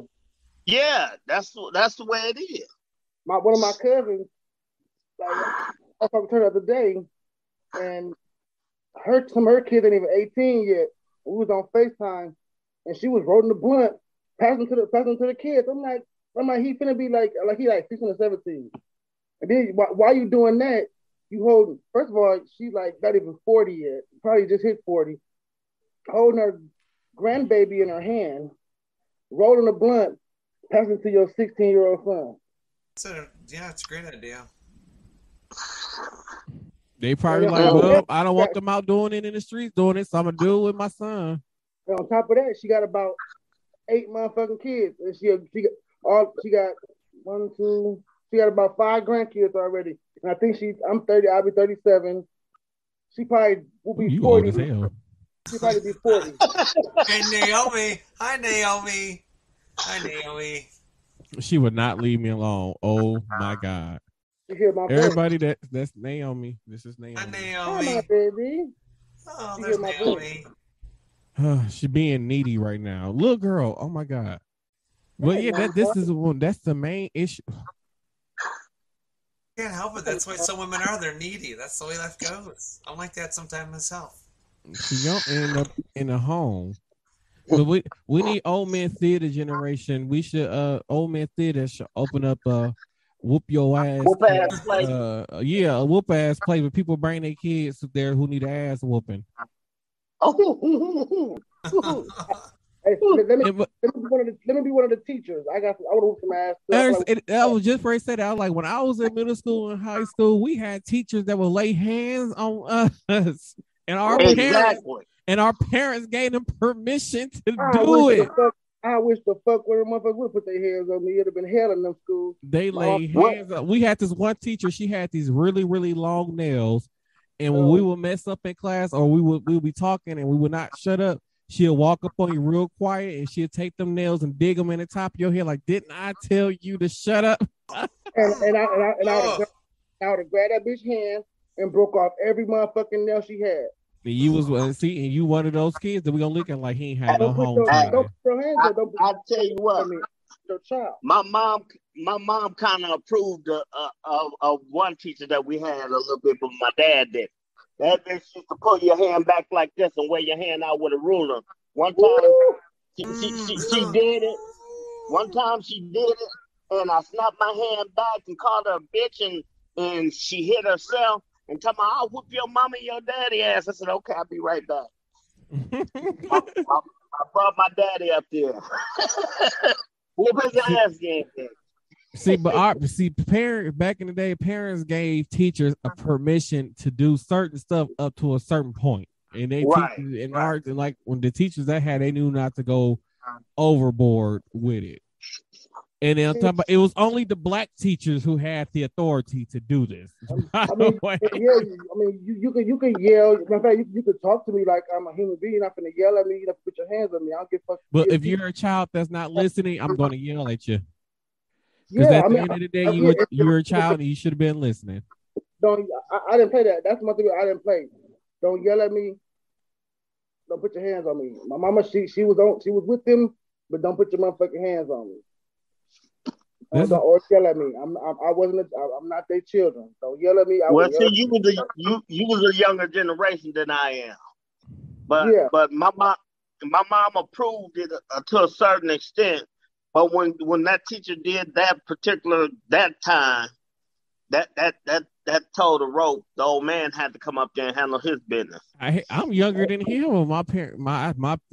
Yeah, that's the way it is. One of my cousins, I talked to her the other day, and some of her kids ain't even 18 yet. We was on FaceTime, and she was rolling the blunt, passing to the kids. I'm like, he finna be like he like 16 or 17. And then why you doing that? You holding, first of all, she's like not even 40 yet. Probably just hit 40. Holding her grandbaby in her hand, rolling a blunt, passing to your 16-year-old son. It's a great idea. They probably like, well, I don't want them out doing it in the streets doing it, so I'm gonna do it with my son. And on top of that, she got about 8 motherfucking kids, and she got about 5 grandkids already. And I think I'm 30, I'll be 37. She probably will be 40. Old as hell. She probably be 40. Hey, Naomi. Hi, Naomi. She would not leave me alone. Oh my God. Everybody that's Naomi. This is Naomi. Hi, Naomi. Hi, my baby. Oh, there's Naomi. She being needy right now. Little girl. Oh my God. Well, yeah, that's the main issue. Can't help it. That's why some women are. They're needy. That's the way life goes. I'm like that sometimes myself. You don't end up in a home. But we need old man theater generation. We should old man theater should open up whoop your ass. Whoop ass play. A whoop ass play, but people bring their kids there who need ass whooping. Hey, let me be one of the teachers. I want to whoop some ass. I was just ready to say that. I was like, when I was in middle school and high school, we had teachers that would lay hands on us, and our parents gave them permission to do it. I wish the fuck one of the motherfuckers would put their hands on me. It'd have been hell in them schools. They lay hands up. We had this one teacher. She had these really, really long nails, and when we would mess up in class, or we would be talking and we would not shut up, she'll walk up on you real quiet and she'll take them nails and dig them in the top of your head. Like, didn't I tell you to shut up? and I would have grabbed that bitch hand and broke off every motherfucking nail she had. And you one of those kids that we gonna look at like he ain't had no home. I'll tell you what. My mom kind of approved of one teacher that we had a little bit, but my dad did. That bitch used to pull your hand back like this and wear your hand out with a ruler. One time she did it. One time she did it, and I snapped my hand back and called her a bitch, and she hit herself and told me, I'll whoop your mama and your daddy ass. I said, okay, I'll be right back. I brought my daddy up there. Whoop his ass game. Parents back in the day, parents gave teachers a permission to do certain stuff up to a certain point, and they teachers in art, and like when the teachers that had, they knew not to go overboard with it. And then I'm talking about, it was only the black teachers who had the authority to do this. I mean, you can yell. In fact, you could talk to me like I'm a human being. You're not gonna yell at me. You have to put your hands on me. I don't give a fuck. But if you're a child that's not listening, I'm going to yell at you. Yeah, Because at the end of the day, you were a child and you should have been listening. I didn't play that. That's my thing. I didn't play. Don't yell at me. Don't put your hands on me. My mama, she was with them, but don't put your motherfucking hands on me. Or yell at me. I'm not their children. Don't yell at me. You was a younger generation than I am. But my mom approved it to a certain extent. But when that teacher did that time, that told the rope, the old man had to come up there and handle his business. I'm younger than him. My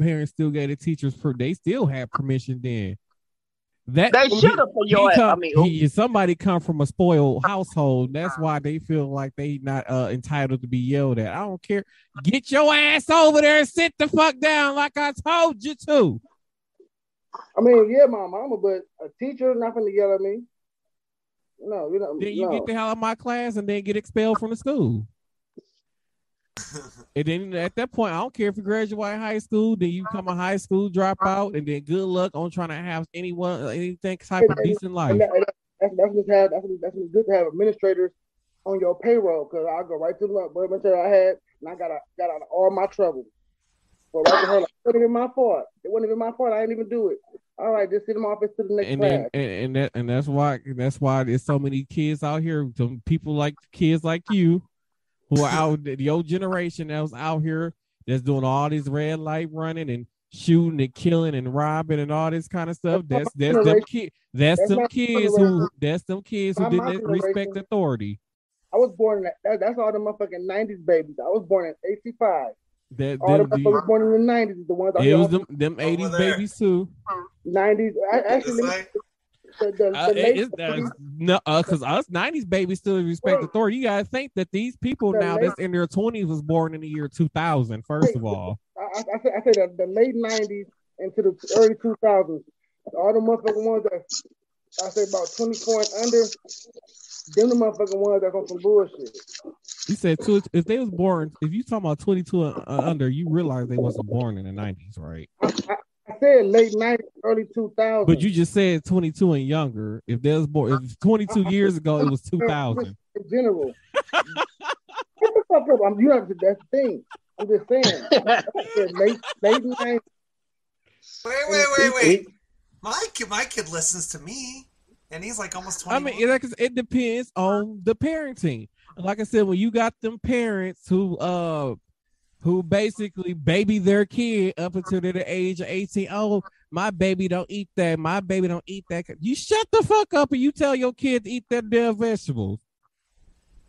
parents still gave the teachers they still had permission then. They should have for your ass. Somebody come from a spoiled household. That's why they feel like they not entitled to be yelled at. I don't care. Get your ass over there and sit the fuck down like I told you to. I mean, yeah, my mama, but a teacher not gonna yell at me. No, Then you get the hell out of my class and then get expelled from the school. And then at that point, I don't care if you graduate high school, then you become a high school dropout, and then good luck on trying to have anything type of decent life. That's good to have administrators on your payroll, because I'll go right to the material I had, and I got out of all my trouble. So right to her, like, it wasn't even my fault. It wasn't even my fault. I didn't even do it. All right, just send them off to the next class. And that's why there's so many kids out here, some people like kids like you, who are out, the old generation that was out here that's doing all this red light running and shooting and killing and robbing and all this kind of stuff. That's them kids who didn't respect authority. I was born in that's all the motherfucking 90s babies. I was born in 85. All the motherfuckers born in the 90s is the ones. It was them 80s babies too. 90s. Actually. Because us 90s babies still respect authority. You gotta think that these people now that's in their 20s was born in the year 2000. First of all, I say that the late 90s into the early 2000s, all the motherfucking ones that I say about 24 and under, them the motherfucking ones that on some bullshit. You said if they was born, if you talking about 22 and under, you realize they wasn't born in the 90s, right? I said late 90s, early 2000s. But you just said 22 and younger. If they was born, if 22 years ago, it was 2000. In general. Get the fuck up. That's the thing. I'm just saying. late 90s. Wait. My kid listens to me, and he's like almost 20. I mean, it depends on the parenting. Like I said, when you got them parents who basically baby their kid up until they're the age of 18. Oh, my baby don't eat that. My baby don't eat that. You shut the fuck up and you tell your kid to eat their damn vegetables.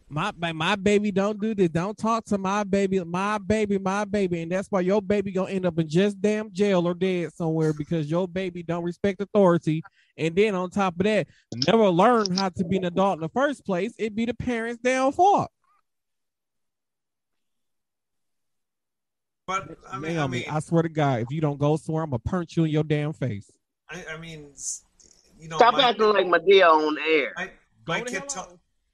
My baby don't do this. Don't talk to my baby. My baby. And that's why your baby gonna end up in just damn jail or dead somewhere, because your baby don't respect authority. And then on top of that, never learn how to be an adult in the first place. It'd be the parents' damn fault. But I swear to God, if you don't go somewhere, I'm gonna punch you in your damn face. I mean, stop acting like Madea on air. My kid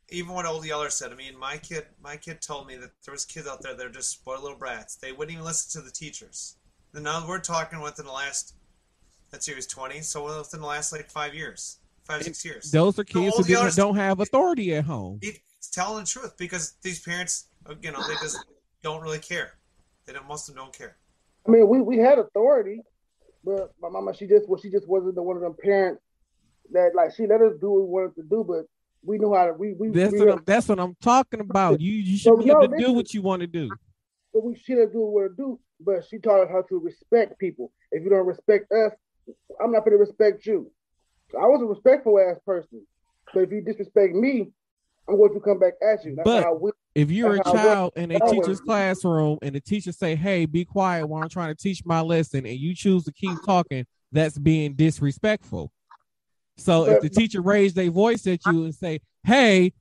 even what Old Yeller said. I mean, my kid told me that there was kids out there that are just spoiled little brats. They wouldn't even listen to the teachers. And now we're talking within the last, let's say he was 20, so within the last like 5 years, 6 years. Those are kids who don't have authority at home. He's telling the truth, because these parents, they just don't really care. Most of them don't care. I mean, we had authority, but my mama, she just wasn't one of them parents that, like, she let us do what we wanted to do, but we knew how to. That's what I'm talking about. You should be able to do what you want to do. But she didn't do what we want to do. But she taught us how to respect people. If you don't respect us, I'm not going to respect you. So I was a respectful ass person. But if you disrespect me, I'm going to come back at you. That's But how we. if you're a That's how I child work. in a teacher's classroom and the teacher say, "Hey, be quiet while I'm trying to teach my lesson," and you choose to keep talking, that's being disrespectful. So if the teacher raised their voice at you and say, "Hey,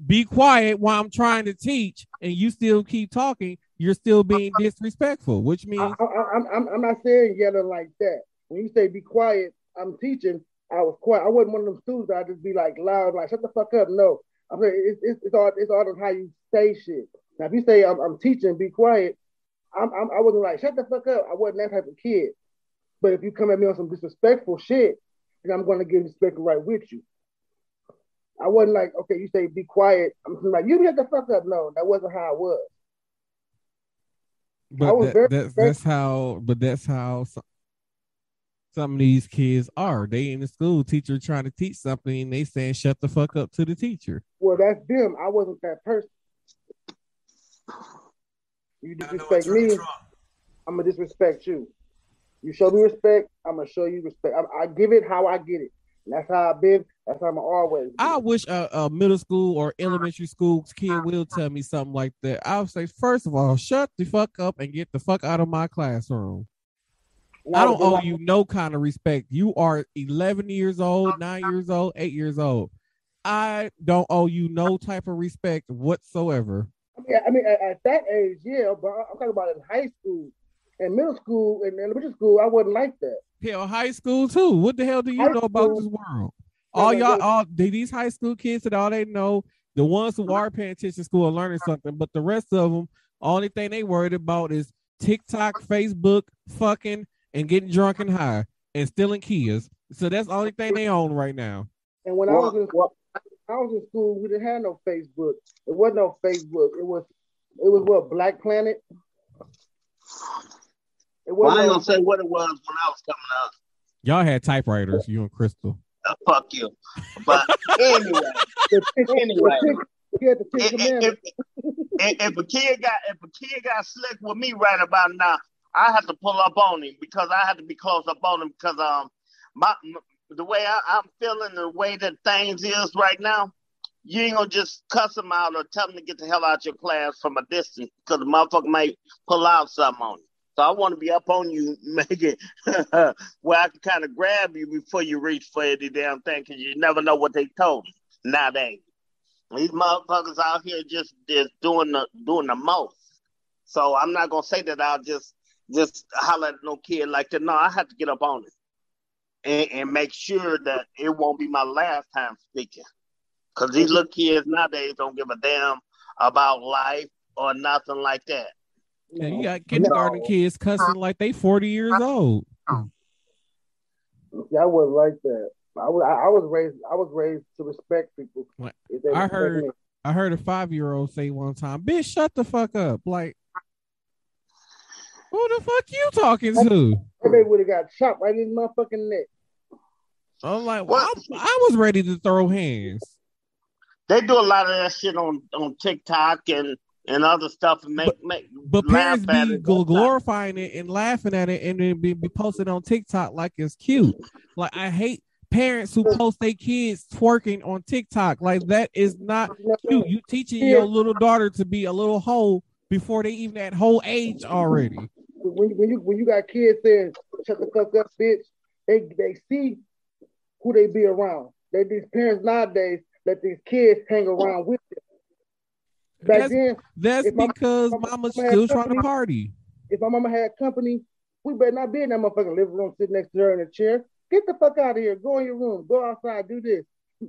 be quiet while I'm trying to teach," and you still keep talking, you're still being disrespectful, which means I'm not saying yelling like that. When you say be quiet, I'm teaching. I was quiet. I wasn't one of them students that I just be like loud, like shut the fuck up. No, I'm saying it's all on how you say shit. Now if you say I'm teaching, be quiet. I wasn't like shut the fuck up. I wasn't that type of kid. But if you come at me on some disrespectful shit, then I'm going to give respect right with you. I wasn't like, okay, you say be quiet. I'm like, you shut the fuck up. No, that wasn't how I was. But that's how some of these kids are. They in the school, teacher trying to teach something, and they saying shut the fuck up to the teacher. Well, that's them. I wasn't that person. You disrespect me, I'm gonna disrespect you. You show me respect, I'm gonna show you respect. I give it how I get it. And that's how I've been. That's how I'm always been. I wish a middle school or elementary school kid will tell me something like that. I would say, first of all, shut the fuck up and get the fuck out of my classroom. I don't owe you no kind of respect. You are 11 years old, 9 years old, 8 years old. I don't owe you no type of respect whatsoever. I mean, at that age, yeah, but I'm talking about in high school and middle school and elementary school, I wasn't like that. Hell, high school too. What the hell do you know about this world? These high school kids that all they know, the ones who are paying attention to school are learning something, but the rest of them, only thing they worried about is TikTok, Facebook, fucking, and getting drunk and high and stealing Kias. So that's the only thing they own right now. And when I was in school, we didn't have no Facebook. It wasn't no Facebook. It was what, Black Planet? I ain't gonna say what it was when I was coming up. Y'all had typewriters, you and Crystal. Fuck you. But anyway, if a kid got slick with me right about now, I have to pull up on him because I have to be close up on him because the way I'm feeling, the way that things is right now, you ain't gonna just cuss him out or tell him to get the hell out your class from a distance because the motherfucker might pull out something on you. So I want to be up on you, make it where I can kind of grab you before you reach for any damn thing because you never know what they told you nowadays. These motherfuckers out here just doing the most. So I'm not gonna say that I'll just holler at no kid like that. No, I have to get up on it and make sure that it won't be my last time speaking. Because these little kids nowadays don't give a damn about life or nothing like that. Yeah, you got kindergarten kids cussing like they 40 years old. Yeah, I wasn't like that. I was raised to respect people. I heard a 5-year-old say one time, "Bitch, shut the fuck up." Like, who the fuck you talking to? They would have got chopped right in his motherfucking neck. I'm like, well, I was ready to throw hands. They do a lot of that shit on TikTok and other stuff and but parents be glorifying it and laughing at it and then be posted on TikTok like it's cute. Like, I hate parents who post their kids twerking on TikTok. Like, that is not cute. You teaching your little daughter to be a little hoe before they even at whole age already. When you got kids saying shut the fuck up, bitch, they see who they be around. These parents nowadays let these kids hang around with them. That's because mama's still trying to party. If my mama had company, we better not be in that motherfucking living room sitting next to her in a chair. Get the fuck out of here. Go in your room. Go outside. Do this.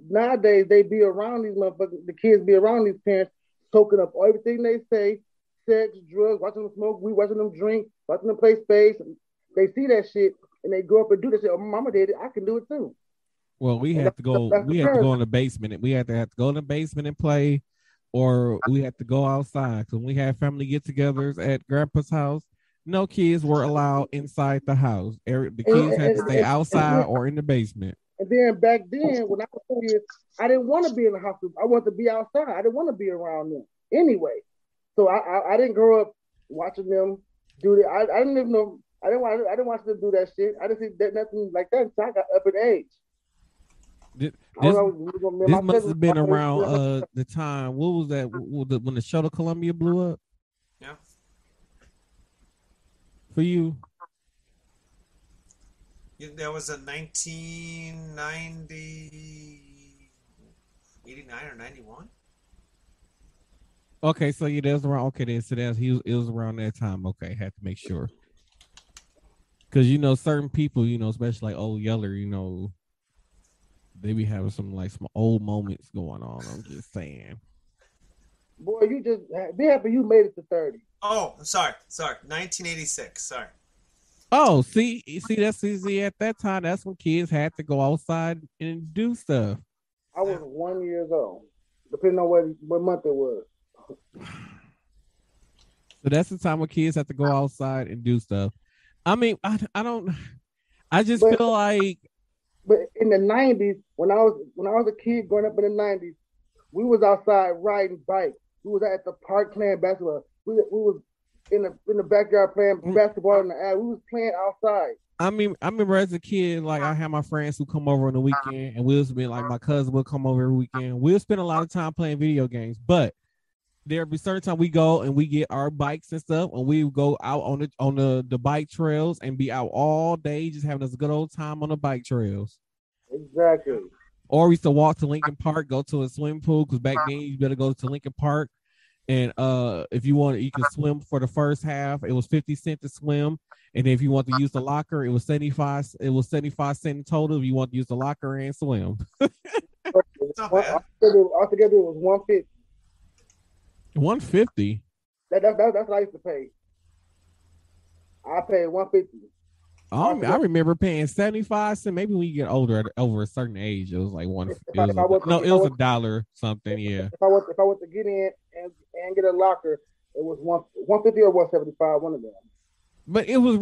Nowadays, they be around these motherfuckers. The kids be around these parents, soaking up everything they say, sex, drugs, watching them smoke, we watching them drink, watching them play space. They see that shit and they go up and do that shit. Oh, my mama did it. I can do it too. Well, we have to go in the basement. We have to go in the basement and play, or we have to go outside. So when we have family get-togethers at Grandpa's house, no kids were allowed inside the house. The kids had to stay outside or in the basement. And then back then, when I was kids, I didn't want to be in the house. I wanted to be outside. I didn't want to be around them anyway. So I didn't grow up watching them do that. I didn't even know. I didn't watch them do that shit. I didn't see nothing like that until I got up in age. This I this, don't know, me and this my must cousin, have been around the time. What was that? When the shuttle Columbia blew up Yeah. for you? That was a 1990, 89 or 91. Okay, so yeah, that was around. Okay, then so it was around that time. Okay, had to make sure because certain people, especially like old Yeller, they be having some old moments going on. I'm just saying. boy, you just be happy you made it to 30. Oh, sorry, 1986. Sorry. Oh, see, that's easy. At that time, that's when kids had to go outside and do stuff. I was 1 year old, depending on what month it was. So that's the time when kids have to go outside and do stuff. I mean, I don't. I just feel like. But in the 90s, when I was a kid growing up in the 90s, we was outside riding bikes. We was at the park playing basketball. We was in the backyard playing basketball in the alley. We was playing outside. I mean, I remember as a kid, like I had my friends who come over on the weekend, and we'll be like my cousin will come over every weekend. We'll spend a lot of time playing video games, but there'll be certain time we go and we get our bikes and stuff, and we go out on the bike trails and be out all day, just having us a good old time on the bike trails. Exactly. Or we used to walk to Lincoln Park, go to a swimming pool, because back then you better go to Lincoln Park. And if you want, you can swim for the first half. It was 50 cents to swim. And if you want to use the locker, it was 75. It was 75 cents in total if you want to use the locker and swim. Altogether, it was 150. 150. That's what I used to pay. I paid 150. I remember paying 75 cents. Maybe when you get older, over a certain age, it was like one. It was $1 something. Yeah. If I was to get in and get a locker, it was 150 or 175, one of them. But it was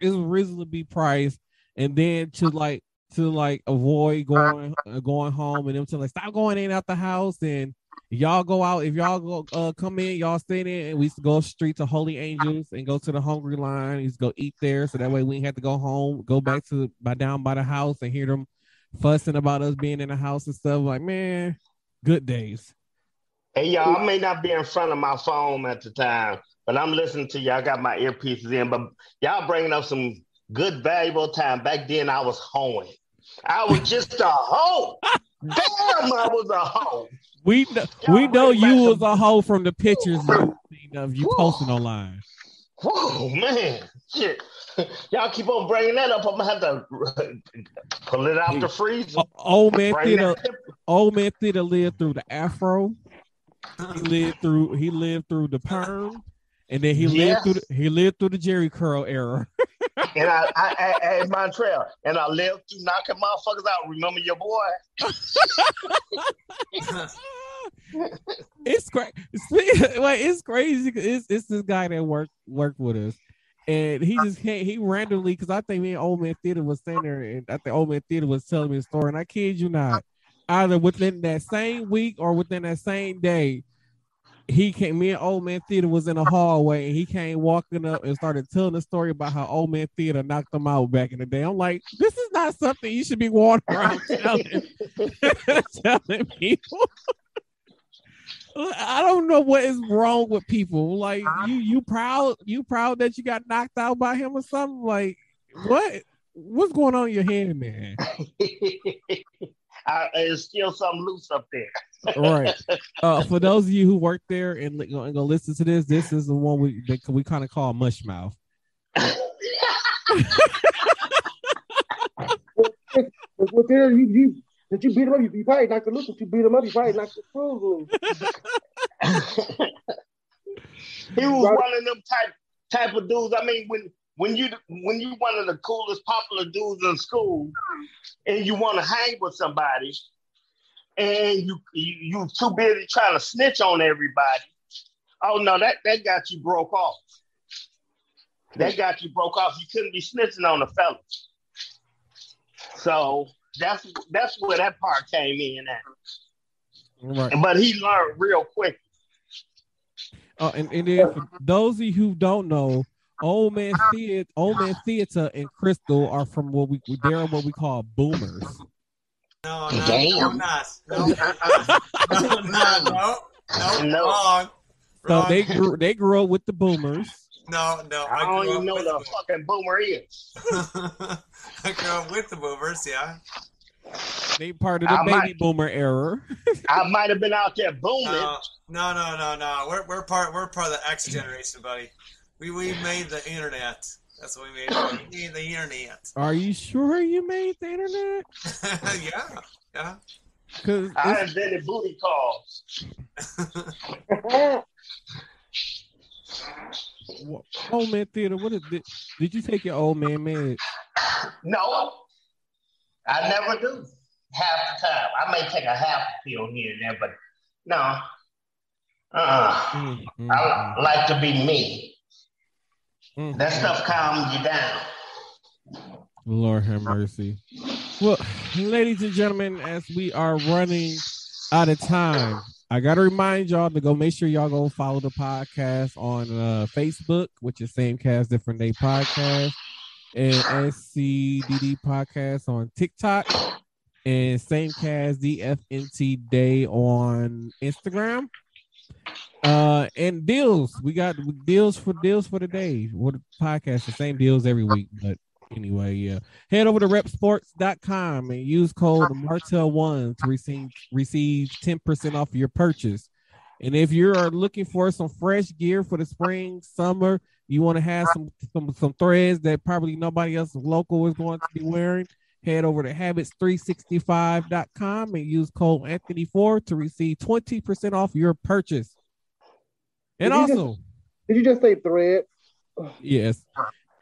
reasonably priced, and then to avoid going home, and them to stop going in out the house, and y'all go out. If y'all go come in, y'all stay in, and we used to go straight to Holy Angels and go to the Hungry Line. We used to go eat there, so that way we didn't have to go home, go back down by the house and hear them fussing about us being in the house and stuff. Like, man, good days. Hey, y'all, I may not be in front of my phone at the time, but I'm listening to y'all. I got my earpieces in, but y'all bringing up some good, valuable time. Back then, I was hoeing. I was just a hoe. Damn, I was a hoe. We know you was a hoe from the pictures of you posting online. Whoa, man. Shit. Y'all keep on bringing that up. I'm going to have to pull it out the freezer. Old man Theater lived through the afro. He lived through the perm, and then he lived through the Jerry curl era. And I Montreal, and I lived through knocking motherfuckers out. Remember your boy? It's crazy. It's crazy. It's this guy that worked with us, and he just can't. He randomly, because I think me and Old Man Theater was sitting there, and I think Old Man Theater was telling me a story, and I kid you not, either within that same week or within that same day, he came. Me and Old Man Theater was in a hallway, and he came walking up and started telling the story about how Old Man Theater knocked him out back in the day. I'm like, this is not something you should be walking around telling people. I don't know what is wrong with people. Like, you proud that you got knocked out by him or something? Like, what's going on in your head, man? There's still something loose up there. Right. For those of you who work there and go listen to this is the one we kind of call mush mouth. Well, there you did you beat him up? You probably knocked the loose. If you beat him up, you probably knocked the screws loose. He was one of them type of dudes. I mean, when you one of the coolest, popular dudes in school, and you want to hang with somebody, and you too busy trying to snitch on everybody. Oh no, that got you broke off. That got you broke off. You couldn't be snitching on the fellas. So that's where that part came in at. Right. But he learned real quick. And then for those of you who don't know, Old Man Theater and Crystal are from what we call boomers. No, Damn. I'm not. No, I'm not. No, wrong. So they grew up with the boomers. No, I don't even know the fucking boomer is. I grew up with the boomers, yeah. They part of the baby boomer era. I might have been out there booming. No. We're part of the X generation, buddy. We made the internet. That's what we made. We made the internet. Are you sure you made the internet? Yeah. Because I invented booty calls. Old man theater. What is it? Did you take your old man meds? No, I never do. Half the time, I may take a half a pill here and there, but no. I like to be me. That stuff calms you down. Lord have mercy. Well, ladies and gentlemen, as we are running out of time, I got to remind y'all to go make sure y'all go follow the podcast on Facebook, which is Same Cast Different Day Podcast, and SCDD Podcast on TikTok, and Same Cast DFNT Day on Instagram. And deals. We got deals for the day. What the podcast, the same deals every week, but anyway, yeah. Head over to repsports.com and use code Martel1 to receive 10% off your purchase. And if you are looking for some fresh gear for the spring, summer, you want to have some threads that probably nobody else local is going to be wearing, head over to habits365.com and use code Anthony4 to receive 20% off your purchase. And did you just say thread? Yes.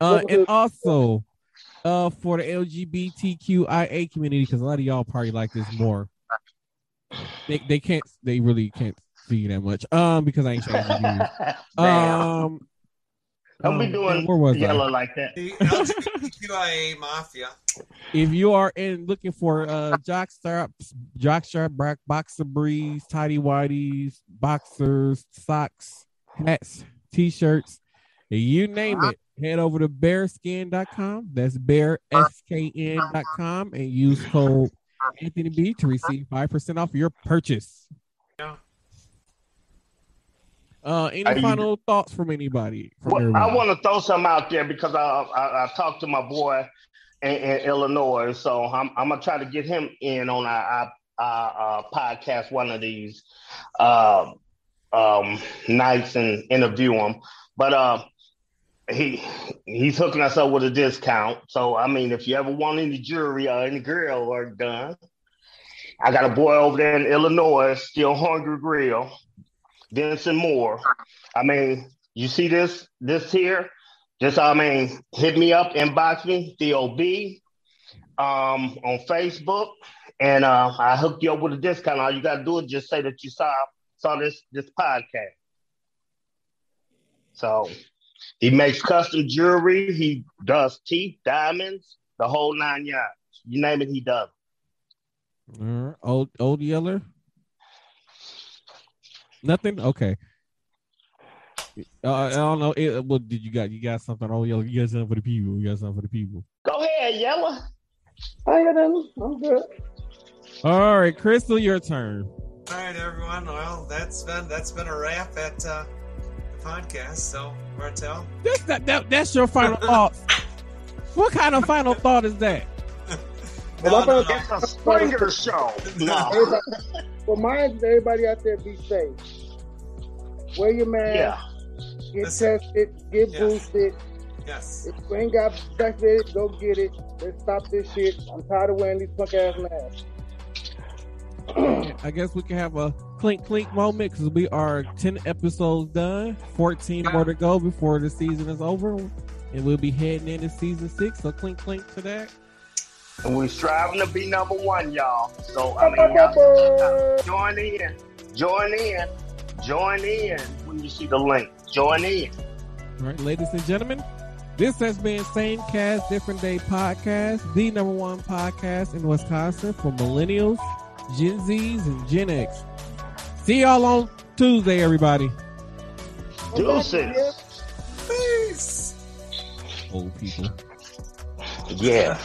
And also for the LGBTQIA community, because a lot of y'all probably like this more. They really can't see that much. Because I ain't showing you. Don't be doing yellow like that. The LGBTQIA mafia. If you are looking for jockstrap, boxer briefs, tidy whities, boxers, socks, hats, t-shirts, you name it, head over to bearskin.com. That's bearskn.com and use code Anthony B to receive 5% off your purchase. Yeah. Any final thoughts from anybody? I want to throw some out there because I talked to my boy in Illinois, so I'm gonna try to get him in on our podcast one of these nights and interview him. But he's hooking us up with a discount. So I mean, if you ever want any jewelry or any grill work done, I got a boy over there in Illinois, Still Hungry Grill. Vincent Moore. I mean, you see this here? Hit me up, inbox me, DOB, on Facebook, and I hook you up with a discount. All you gotta do is just say that you saw this podcast. So he makes custom jewelry. He does teeth, diamonds, the whole 9 yards. You name it, he does. Old Yeller. Nothing. Okay. I don't know. What did you got? You got something? Oh, Yeller. You got something for the people. Go ahead, Yeller. I got nothing. I'm good. All right, Crystal, your turn. All right, everyone. Well, that's been a wrap at the podcast. So, Martel. That's your final thought. What kind of final thought is that? No. It's a Springer show. No. Well, mine is everybody out there be safe. Wear your mask. Yeah. Get tested. Get boosted. Yes. If you ain't got vaccinated, go get it. Let's stop this shit. I'm tired of wearing these punk ass masks. I guess we can have a clink moment because we are 10 episodes done, 14 more to go before the season is over, and we'll be heading into season 6. So clink to that. And we're striving to be number one, y'all. So I mean, y'all join in when you see the link. Join in. All right, ladies and gentlemen, this has been Same Cast Different Day Podcast, the number one podcast in Wisconsin for millennials, Gen Zs, and Gen X. See y'all on Tuesday, everybody. Deuces. Peace. Old people. Yeah.